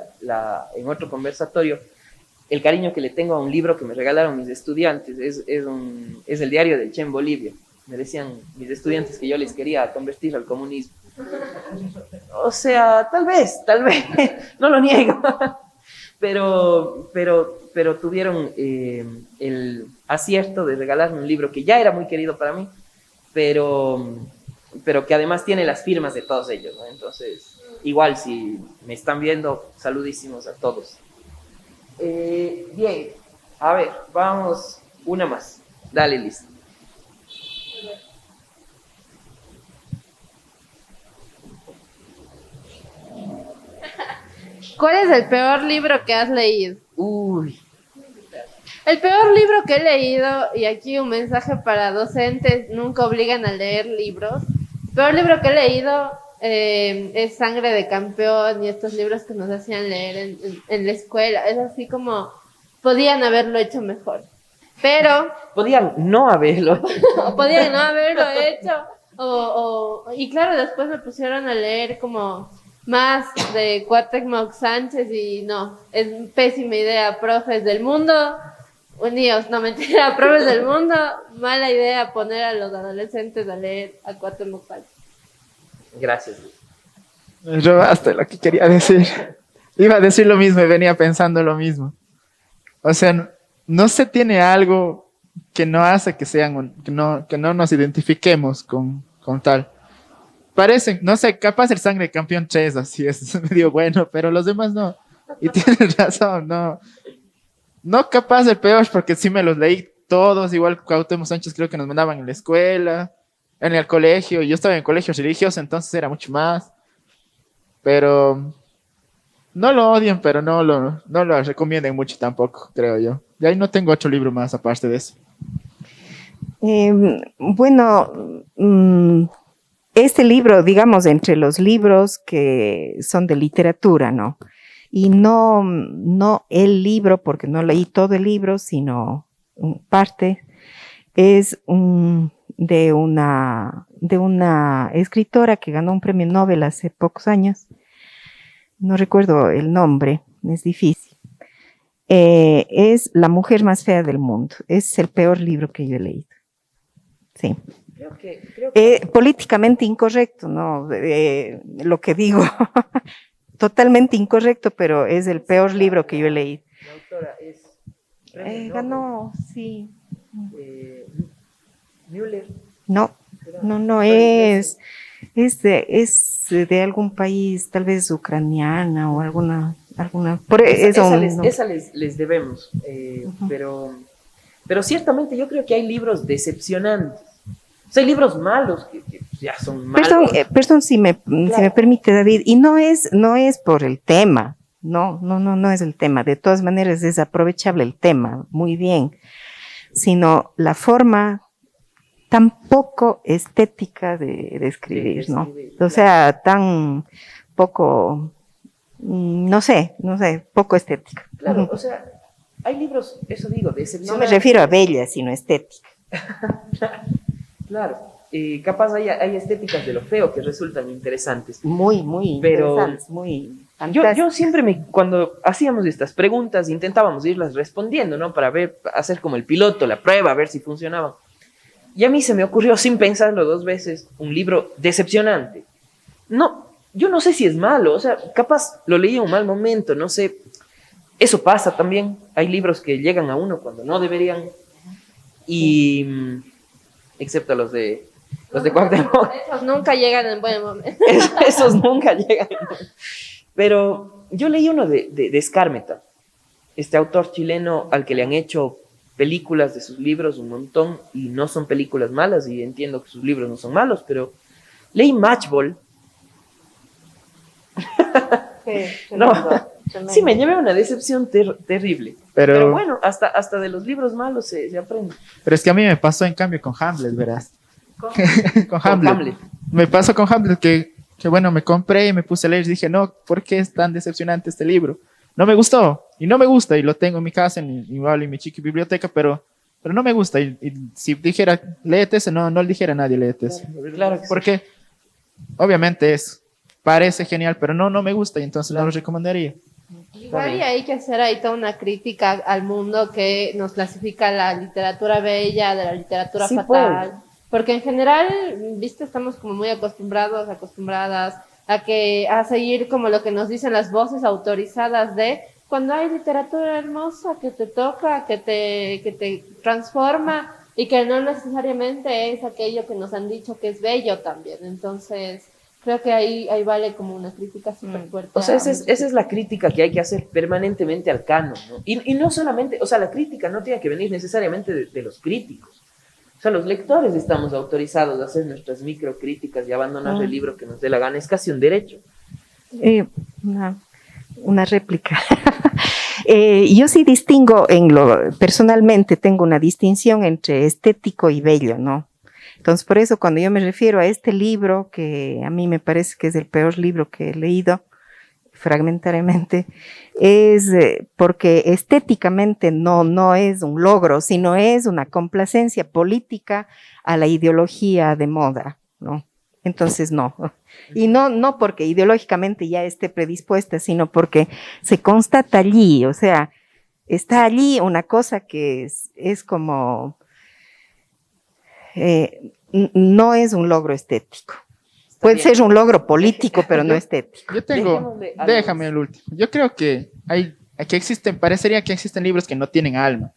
en otro conversatorio, el cariño que le tengo a un libro que me regalaron mis estudiantes, es el diario del Che en Bolivia. Me decían mis estudiantes que yo les quería convertir al comunismo. O sea, tal vez, no lo niego, pero tuvieron el acierto de regalarme un libro que ya era muy querido para mí, pero que además tiene las firmas de todos ellos, ¿no? Entonces, igual si me están viendo, saludísimos a todos. Bien, a ver, vamos, una más. Dale, Liz. ¿Cuál es el peor libro que has leído? Uy, El peor libro que he leído, y aquí un mensaje para docentes, nunca obligan a leer libros. El peor libro que he leído es Sangre de Campeón y estos libros que nos hacían leer en la escuela. Es así como, podían haberlo hecho mejor. Pero podían no haberlo. o podían no haberlo hecho. Y claro, después me pusieron a leer como más de Cuauhtémoc Sánchez y no, es pésima idea, profes del mundo, unidos, no mentira, profes del mundo, mala idea poner a los adolescentes a leer a Cuauhtémoc Sánchez. Gracias. Me robaste lo que quería decir. Iba a decir lo mismo y venía pensando lo mismo. O sea, no se tiene algo que no hace que no nos identifiquemos con tal. parecen, no sé, capaz el Sangre de Campeón 3, así es medio bueno, pero los demás no. Y tienes razón, no. No capaz el peor, porque sí me los leí todos, igual Cuauhtémoc Sánchez creo que nos mandaban en la escuela, en el colegio, yo estaba en colegios religiosos, entonces era mucho más, pero no lo odian, pero no lo recomienden mucho tampoco, creo yo. Y ahí no tengo otro libro más aparte de eso. Bueno, este libro, digamos, entre los libros que son de literatura, ¿no? Y no el libro, porque no leí todo el libro, sino parte, es de una escritora que ganó un premio Nobel hace pocos años. No recuerdo el nombre, es difícil. Es La mujer más fea del mundo. Es el peor libro que yo he leído. Sí. Creo que Políticamente incorrecto, ¿no? Lo que digo, totalmente incorrecto, pero es el peor libro que yo he leído. la autora es Ganó, sí. Müller. No, es de algún país, tal vez ucraniana o alguna. Esa les debemos, pero ciertamente yo creo que hay libros decepcionantes. O sea, hay libros malos que ya son malos. Perdón si me permite, David, y no es por el tema, no es el tema, de todas maneras es aprovechable el tema, muy bien, sino la forma tan poco estética de escribir, ¿no? O sea, tan poco, no sé, poco estética. Claro, o sea, hay libros, eso digo, decepcionantes. No me refiero a bella, sino estética. Claro, capaz hay estéticas de lo feo que resultan interesantes. Muy Pero interesantes, muy fantásticas. yo siempre cuando hacíamos estas preguntas intentábamos irlas respondiendo, ¿no? Para hacer como el piloto, la prueba, a ver si funcionaban. Y a mí se me ocurrió, sin pensarlo dos veces, un libro decepcionante. No, yo no sé si es malo, o sea, capaz lo leí en un mal momento, no sé. Eso pasa también. Hay libros que llegan a uno cuando no deberían. Y excepto los de Cuauhtémoc. Esos nunca llegan en buen momento. Esos nunca llegan. Pero yo leí uno de Skármeta, este autor chileno al que le han hecho películas de sus libros un montón y no son películas malas y entiendo que sus libros no son malos, pero leí Matchball. No, sí, me llevé una decepción terrible. Pero bueno, hasta de los libros malos se aprende. Pero es que a mí me pasó en cambio con Hamlet, verás. Con Hamlet. Me pasó con Hamlet que bueno, me compré y me puse a leer y dije, no, ¿por qué es tan decepcionante este libro? No me gustó y no me gusta y lo tengo en mi casa, igual en mi chiqui biblioteca, pero no me gusta. Y si dijera, léete ese, no le dijera a nadie, léete ese. Claro que porque obviamente parece genial, pero no me gusta y entonces no lo recomendaría. Igual y hay que hacer ahí toda una crítica al mundo que nos clasifica la literatura bella de la literatura Sí, fatal. pues. Porque en general, viste, estamos como muy acostumbradas a seguir como lo que nos dicen las voces autorizadas de cuando hay literatura hermosa que te toca, que te transforma y que no necesariamente es aquello que nos han dicho que es bello también. Entonces, creo que ahí vale como una crítica súper fuerte. O sea, esa es la crítica que hay que hacer permanentemente al canon, ¿no? Y no solamente, o sea, la crítica no tiene que venir necesariamente de los críticos. O sea, los lectores estamos autorizados a hacer nuestras microcríticas y abandonar el libro que nos dé la gana. Es casi un derecho. Una réplica. Yo sí distingo personalmente tengo una distinción entre estético y bello, ¿no? Entonces, por eso cuando yo me refiero a este libro, que a mí me parece que es el peor libro que he leído, fragmentariamente, es porque estéticamente no es un logro, sino es una complacencia política a la ideología de moda, ¿no? Entonces no. Y no porque ideológicamente ya esté predispuesta, sino porque se constata allí, o sea, está allí una cosa que es como... no es un logro estético. Puede ser un logro político, pero no estético. Yo tengo, déjame el último. Yo creo que parecería que existen libros que no tienen alma.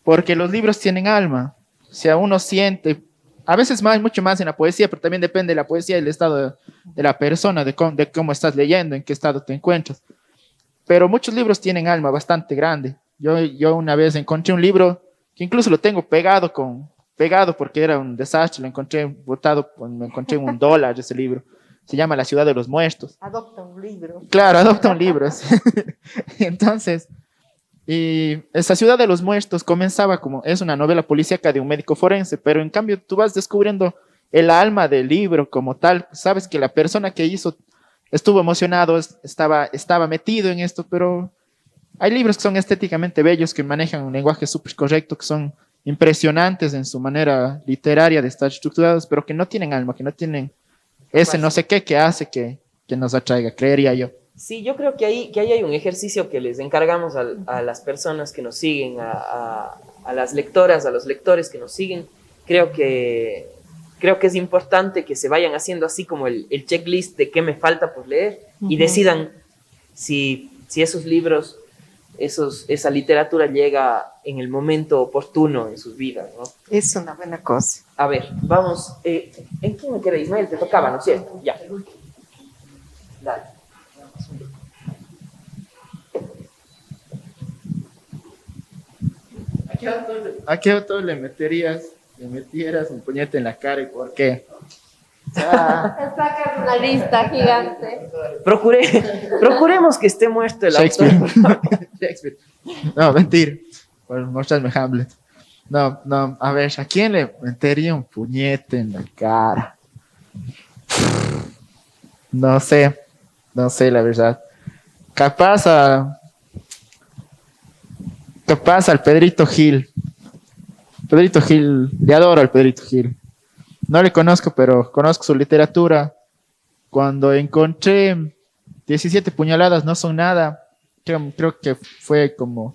Porque los libros tienen alma. O sea, uno siente a veces más, mucho más en la poesía, pero también depende de la poesía del estado de la persona, de cómo estás leyendo, en qué estado te encuentras. Pero muchos libros tienen alma bastante grande. Yo una vez encontré un libro que incluso lo tengo pegado porque era un desastre, lo encontré botado, me encontré en $1 ese libro. Se llama La ciudad de los muertos. Adopta un libro. Claro, adopta un libro. Sí. Entonces, y esa ciudad de los muertos comenzaba como, es una novela policíaca de un médico forense, pero en cambio tú vas descubriendo el alma del libro como tal. Sabes que la persona que hizo estuvo emocionado, estaba metido en esto, pero hay libros que son estéticamente bellos, que manejan un lenguaje súper correcto, que son impresionantes en su manera literaria de estar estructurados, pero que no tienen alma, que no tienen ese no sé qué que hace que nos atraiga, creería yo. Sí, yo creo que ahí hay un ejercicio que les encargamos a las personas que nos siguen, a las lectoras, a los lectores que nos siguen. Creo que es importante que se vayan haciendo así como el checklist de qué me falta por leer y decidan si esos libros, esa literatura llega en el momento oportuno en sus vidas, ¿no? Es una buena cosa. A ver, vamos. ¿En quién me queda, Ismael? Te tocaba, ¿no es cierto? Ya. Dale. ¿A qué autor le metieras un puñete en la cara y por qué? Sacas una lista gigante. Procuremos que esté muerto el autor. Shakespeare. No, mentira. Por mostrarme Hamlet. No, a ver, ¿a quién le metería un puñete en la cara? No sé, la verdad. Capaz al Pedrito Gil. Pedrito Gil, le adoro al Pedrito Gil. No le conozco, pero conozco su literatura. Cuando encontré 17 puñaladas no son nada, creo que fue como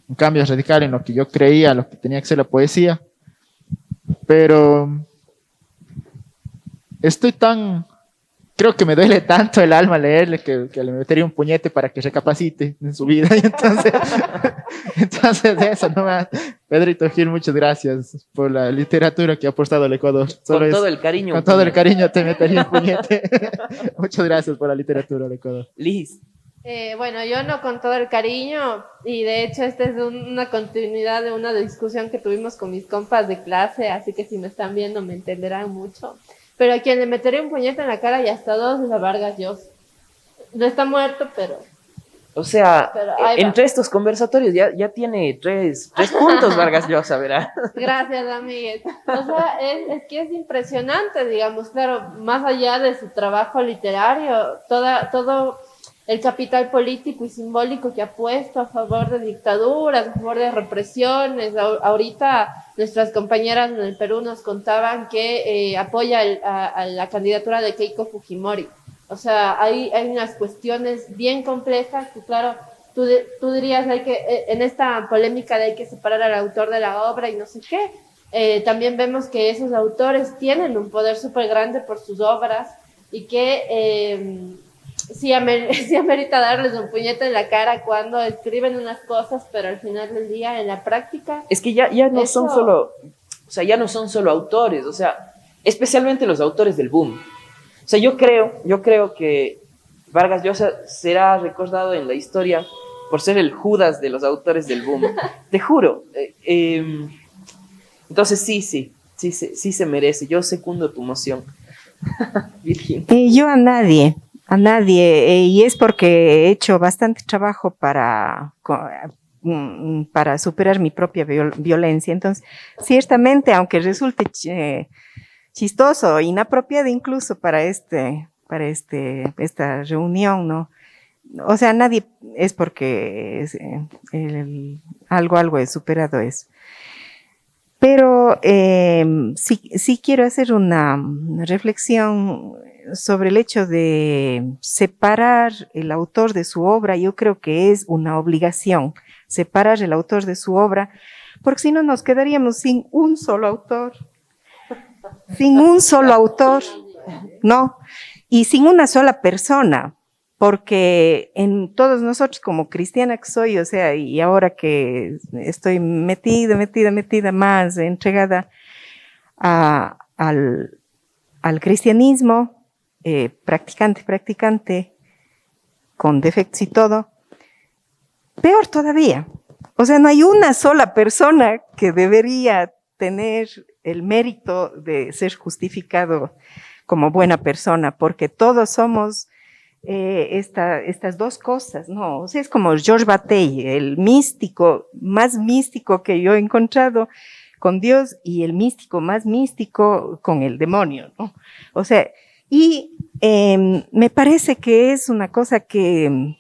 un cambio radical en lo que yo creía, lo que tenía que ser la poesía. Pero creo que me duele tanto el alma leerle que le metería un puñete para que recapacite en su vida. Y entonces de eso nomás. Pedrito Gil, muchas gracias por la literatura que ha apostado al Ecuador. Con todo el cariño. Con todo el cariño te metería un puñete. Muchas gracias por la literatura del Ecuador. Liz. Bueno, yo no con todo el cariño, y de hecho esta es una continuidad de una discusión que tuvimos con mis compas de clase, así que si me están viendo me entenderán mucho. Pero a quien le metería un puñete en la cara y hasta dos es a Vargas Llosa. No está muerto, pero... O sea, Pero entre estos conversatorios ya tiene tres puntos Vargas Llosa, ¿verdad? Gracias, amigues. O sea, es que es impresionante, digamos, claro, más allá de su trabajo literario, todo el capital político y simbólico que ha puesto a favor de dictaduras, a favor de represiones. Ahorita nuestras compañeras en el Perú nos contaban que apoya a la candidatura de Keiko Fujimori. O sea, hay unas cuestiones bien complejas que, claro, tú dirías en esta polémica de hay que separar al autor de la obra y no sé qué. También vemos que esos autores tienen un poder súper grande por sus obras y que sí amerita darles un puñete en la cara cuando escriben unas cosas, pero al final del día, en la práctica... Es que ya no son solo, o sea, ya no son solo autores, o sea, especialmente los autores del boom. O sea, yo creo que Vargas Llosa será recordado en la historia por ser el Judas de los autores del boom. Te juro. Entonces sí se merece. Yo secundo tu moción. Virgin. Yo a nadie, y es porque he hecho bastante trabajo para superar mi propia violencia. Entonces, ciertamente, aunque resulte chistoso, inapropiado incluso para esta reunión, ¿no? O sea, nadie es porque algo he superado eso. Pero sí quiero hacer una reflexión sobre el hecho de separar el autor de su obra. Yo creo que es una obligación separar el autor de su obra, porque si no nos quedaríamos sin un solo autor. ¿No? Y sin una sola persona, porque en todos nosotros, como cristiana que soy, o sea, y ahora que estoy metida más entregada al cristianismo, practicante, con defectos y todo, peor todavía. O sea, no hay una sola persona que debería tener el mérito de ser justificado como buena persona, porque todos somos estas dos cosas, ¿no? O sea, es como Georges Bataille, el místico más místico que yo he encontrado con Dios y el místico más místico con el demonio, ¿no? O sea, y me parece que es una cosa que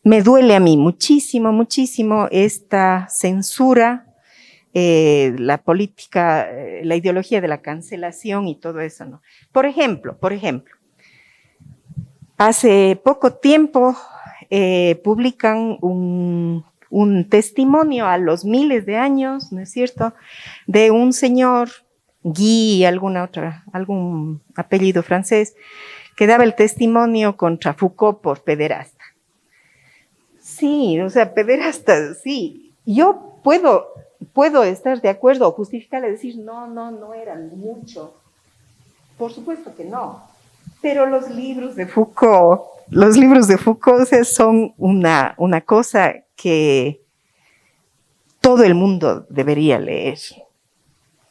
me duele a mí muchísimo, muchísimo esta censura, la política, la ideología de la cancelación y todo eso, ¿no? Por ejemplo, hace poco tiempo publican un testimonio a los miles de años, ¿no es cierto?, de un señor, Guy, algún apellido francés, que daba el testimonio contra Foucault por pederasta. Sí, o sea, pederasta, sí. Yo puedo estar de acuerdo o justificarle, decir, no eran mucho. Por supuesto que no. Pero los libros de Foucault, o sea, son una cosa que todo el mundo debería leer.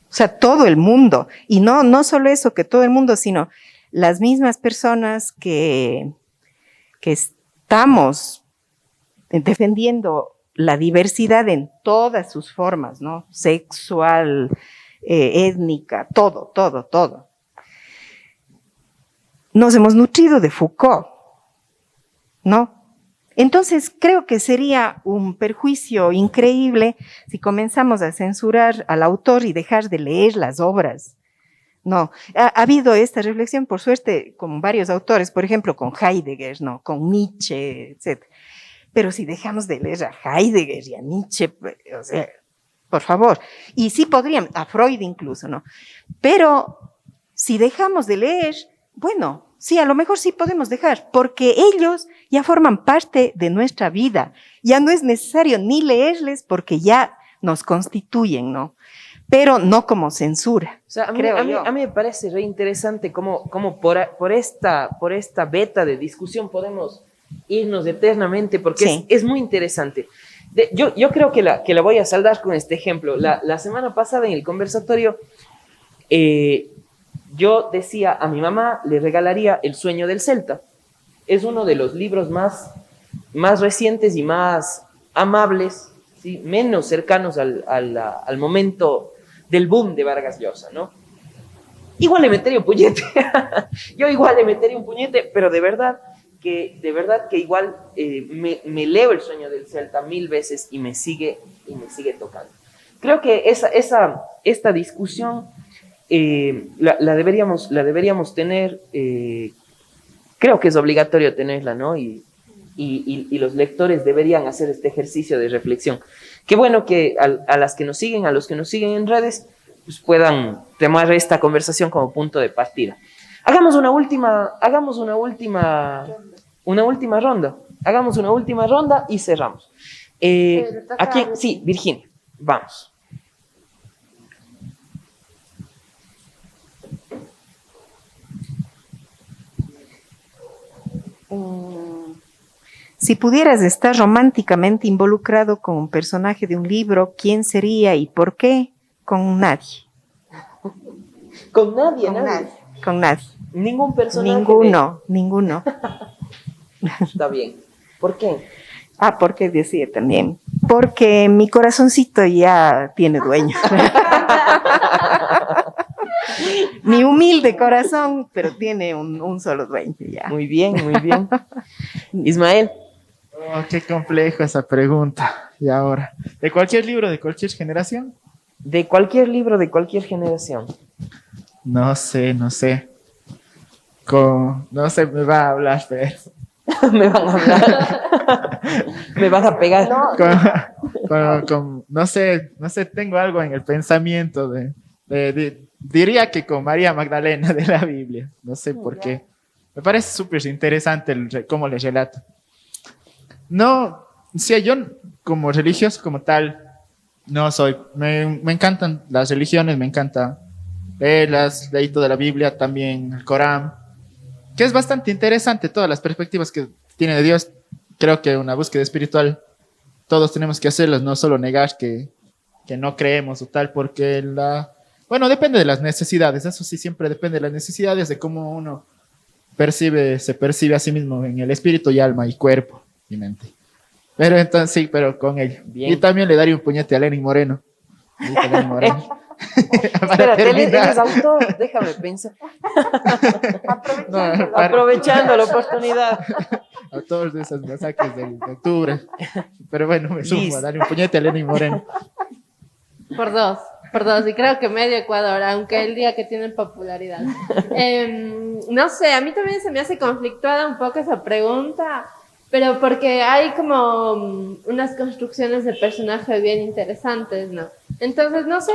O sea, todo el mundo. Y no solo eso, que todo el mundo, sino las mismas personas que estamos defendiendo la diversidad en todas sus formas, ¿no? Sexual, étnica, todo. Nos hemos nutrido de Foucault, ¿no? Entonces, creo que sería un perjuicio increíble si comenzamos a censurar al autor y dejar de leer las obras. No, ha habido esta reflexión, por suerte, con varios autores, por ejemplo, con Heidegger, ¿no? Con Nietzsche, etc. Pero si dejamos de leer a Heidegger y a Nietzsche, o sea, por favor. Y sí podrían, a Freud incluso, ¿no? Pero si dejamos de leer, bueno, sí, a lo mejor sí podemos dejar, porque ellos ya forman parte de nuestra vida. Ya no es necesario ni leerles porque ya nos constituyen, ¿no? Pero no como censura. O sea, a mí me parece re interesante cómo por esta beta de discusión podemos irnos eternamente, porque sí, es muy interesante. Yo creo que la voy a saldar con este ejemplo. La semana pasada en el conversatorio, yo decía a mi mamá, le regalaría El sueño del Celta. Es uno de los libros más recientes y más amables, ¿sí? Menos cercanos al momento del boom de Vargas Llosa, ¿no? Igual le metería un puñete. Yo igual le metería un puñete, pero de verdad que igual me leo El sueño del Celta 1000 veces y me sigue tocando. Creo que esta discusión la deberíamos tener, creo que es obligatorio tenerla, ¿no? Y los lectores deberían hacer este ejercicio de reflexión. Qué bueno que a las que nos siguen, a los que nos siguen en redes, pues puedan tomar esta conversación como punto de partida. Hagamos una última ronda y cerramos. Aquí, sí, Virginia, vamos. Si pudieras estar románticamente involucrado con un personaje de un libro, ¿quién sería y por qué? Con nadie. ¿Con nadie? Con nadie. ¿Ningún personaje? Ninguno. Está bien. ¿Por qué? Porque decía también. Porque mi corazoncito ya tiene dueño. Mi humilde corazón, pero tiene un solo dueño ya. Muy bien. Ismael. Oh, qué complejo esa pregunta. Y ahora, ¿de cualquier libro, de cualquier generación? De cualquier libro, de cualquier generación. No sé. No sé, me va a hablar, pero... Me van a hablar. Me van a pegar. No sé, tengo algo en el pensamiento diría que con María Magdalena de la Biblia. No sé por qué. Me parece súper interesante cómo le relata. No, sí, yo como religioso como tal, No soy. Me encantan las religiones, me encanta leerlas, leí toda la Biblia, también el Corán, que es bastante interesante todas las perspectivas que tiene de Dios. Creo que una búsqueda espiritual todos tenemos que hacerlas, no solo negar que no creemos o tal, porque bueno, depende de las necesidades, eso sí, siempre depende de las necesidades, de cómo uno se percibe a sí mismo en el espíritu y alma y cuerpo y mente. Pero entonces sí, pero con ello. Bien. Y también le daría un puñete a Lenin Moreno. Ahorita Lenin Moreno. Para Espérate, él terminar. es autor, déjame pensar. Aprovechando. Aprovechando la oportunidad. Autor de esas masacres de octubre. Pero bueno, me sumo Liz. a darle un puñete a Lenin Moreno. Por dos, y creo que medio Ecuador, aunque él diga que tienen popularidad. No sé, a mí también se me hace conflictuada un poco esa pregunta, pero porque hay como unas construcciones de personaje bien interesantes, ¿no? Entonces, no sé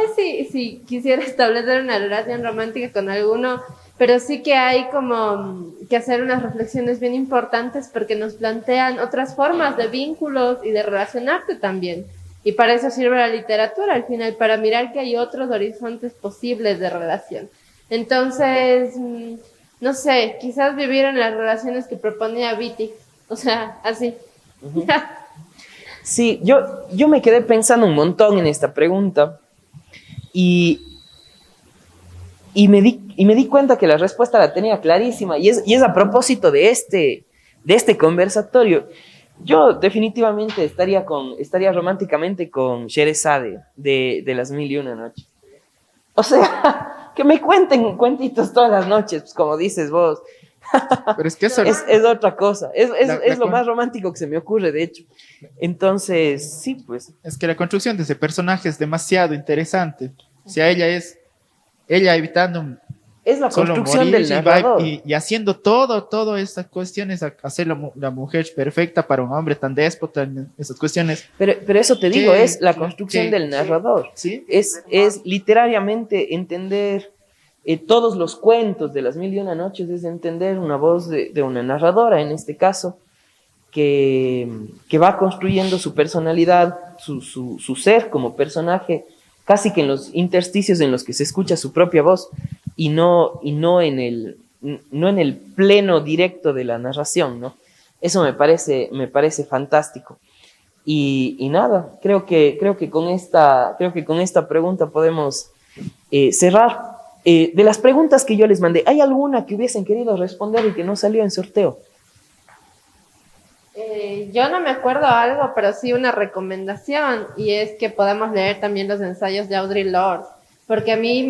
si quisiera establecer una relación romántica con alguno, pero sí que hay como que hacer unas reflexiones bien importantes porque nos plantean otras formas de vínculos y de relacionarte también. Y para eso sirve la literatura, al final, para mirar que hay otros horizontes posibles de relación. Entonces, no sé, quizás vivir en las relaciones que proponía Wittig, o sea, así. Uh-huh. Sí, yo me quedé pensando un montón en esta pregunta y me di cuenta que la respuesta la tenía clarísima y es a propósito de este conversatorio. Yo definitivamente estaría románticamente con Sherezade de Las Mil y Una Noches. O sea, que me cuenten cuentitos todas las noches, pues como dices vos. Pero es que eso Es otra cosa. Es lo más romántico que se me ocurre, de hecho. Entonces, sí, pues. es que la construcción de ese personaje es demasiado interesante. O sea, ella evitando Es la solo construcción morir del narrador. y haciendo todas estas cuestiones, hacer la mujer perfecta para un hombre tan déspota, en esas cuestiones. Pero eso te digo, es la construcción ¿Qué? del narrador. ¿Sí? Es literariamente entender todos los cuentos de Las Mil y Una Noches, es entender una voz de una narradora, en este caso, que va construyendo su personalidad, su ser como personaje, casi que en los intersticios en los que se escucha su propia voz y no en el pleno directo de la narración, ¿no? Eso me parece fantástico. Y nada, creo que con esta pregunta podemos cerrar. De las preguntas que yo les mandé, ¿hay alguna que hubiesen querido responder y que no salió en sorteo? Yo no me acuerdo algo, pero sí una recomendación, y es que podamos leer también los ensayos de Audre Lorde, porque a mí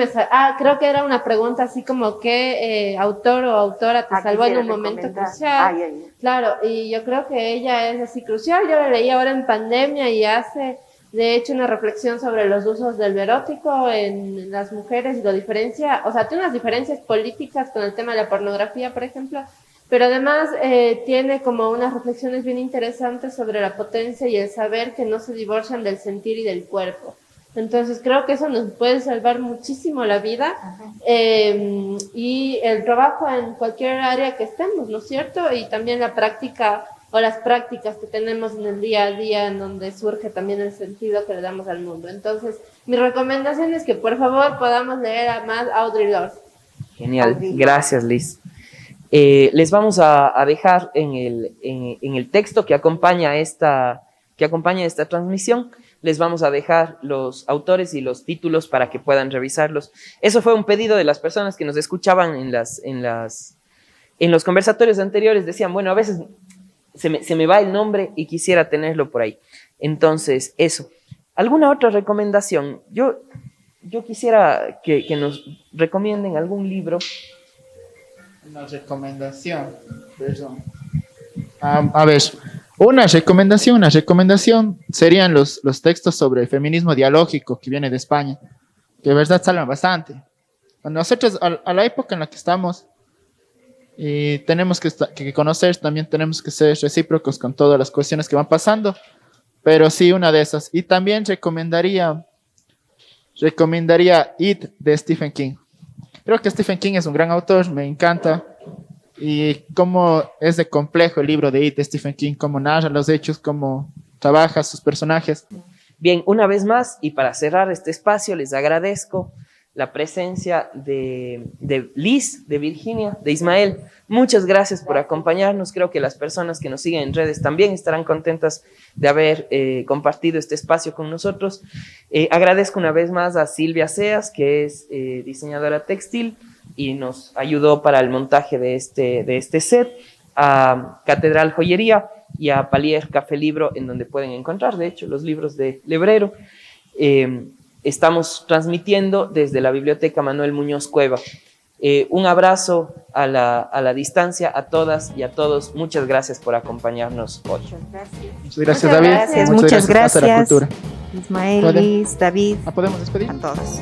creo que era una pregunta así como ¿qué autor o autora te salvó en un momento crucial? Claro, y yo creo que ella es así crucial. Yo la leí ahora en pandemia y hace, de hecho, una reflexión sobre los usos del erótico en las mujeres y lo diferencia, o sea, tiene unas diferencias políticas con el tema de la pornografía, por ejemplo, pero además tiene como unas reflexiones bien interesantes sobre la potencia y el saber que no se divorcian del sentir y del cuerpo. Entonces creo que eso nos puede salvar muchísimo la vida y el trabajo en cualquier área que estemos, ¿no es cierto? Y también la práctica o las prácticas que tenemos en el día a día en donde surge también el sentido que le damos al mundo. Entonces mi recomendación es que por favor podamos leer a más Audre Lorde. Genial, gracias Liz. Les vamos a dejar en el texto que acompaña esta transmisión, les vamos a dejar los autores y los títulos para que puedan revisarlos. Eso fue un pedido de las personas que nos escuchaban en los conversatorios anteriores. Decían, bueno, a veces se me va el nombre y quisiera tenerlo por ahí. Entonces, eso. ¿Alguna otra recomendación? Yo quisiera que nos recomienden algún libro. Una recomendación, perdón. A ver, una recomendación serían los textos sobre el feminismo dialógico que viene de España, que de verdad salvan bastante. Cuando nosotros, a la época en la que estamos, y tenemos que conocer, también tenemos que ser recíprocos con todas las cuestiones que van pasando, pero sí una de esas. Y también recomendaría It de Stephen King. Creo que Stephen King es un gran autor, me encanta. Y cómo es de complejo el libro de It de Stephen King, cómo narra los hechos, cómo trabaja sus personajes. Bien, una vez más, y para cerrar este espacio, les agradezco la presencia de Liz, de Virginia, de Ismael. Muchas gracias por acompañarnos. Creo que las personas que nos siguen en redes también estarán contentas de haber compartido este espacio con nosotros. Agradezco una vez más a Silvia Seas, que es diseñadora textil y nos ayudó para el montaje de este set, a Catedral Joyería y a Palier Café Libro, en donde pueden encontrar, de hecho, los libros de Lebrero. Estamos transmitiendo desde la Biblioteca Manuel Muñoz Cueva. Un abrazo a la distancia a todas y a todos. Muchas gracias por acompañarnos hoy. Muchas gracias. Muchas gracias, David. Muchas gracias. Casa de la Cultura. Ismael, ¿Pueden? Liz, David, ¿Podemos despedir? a todos.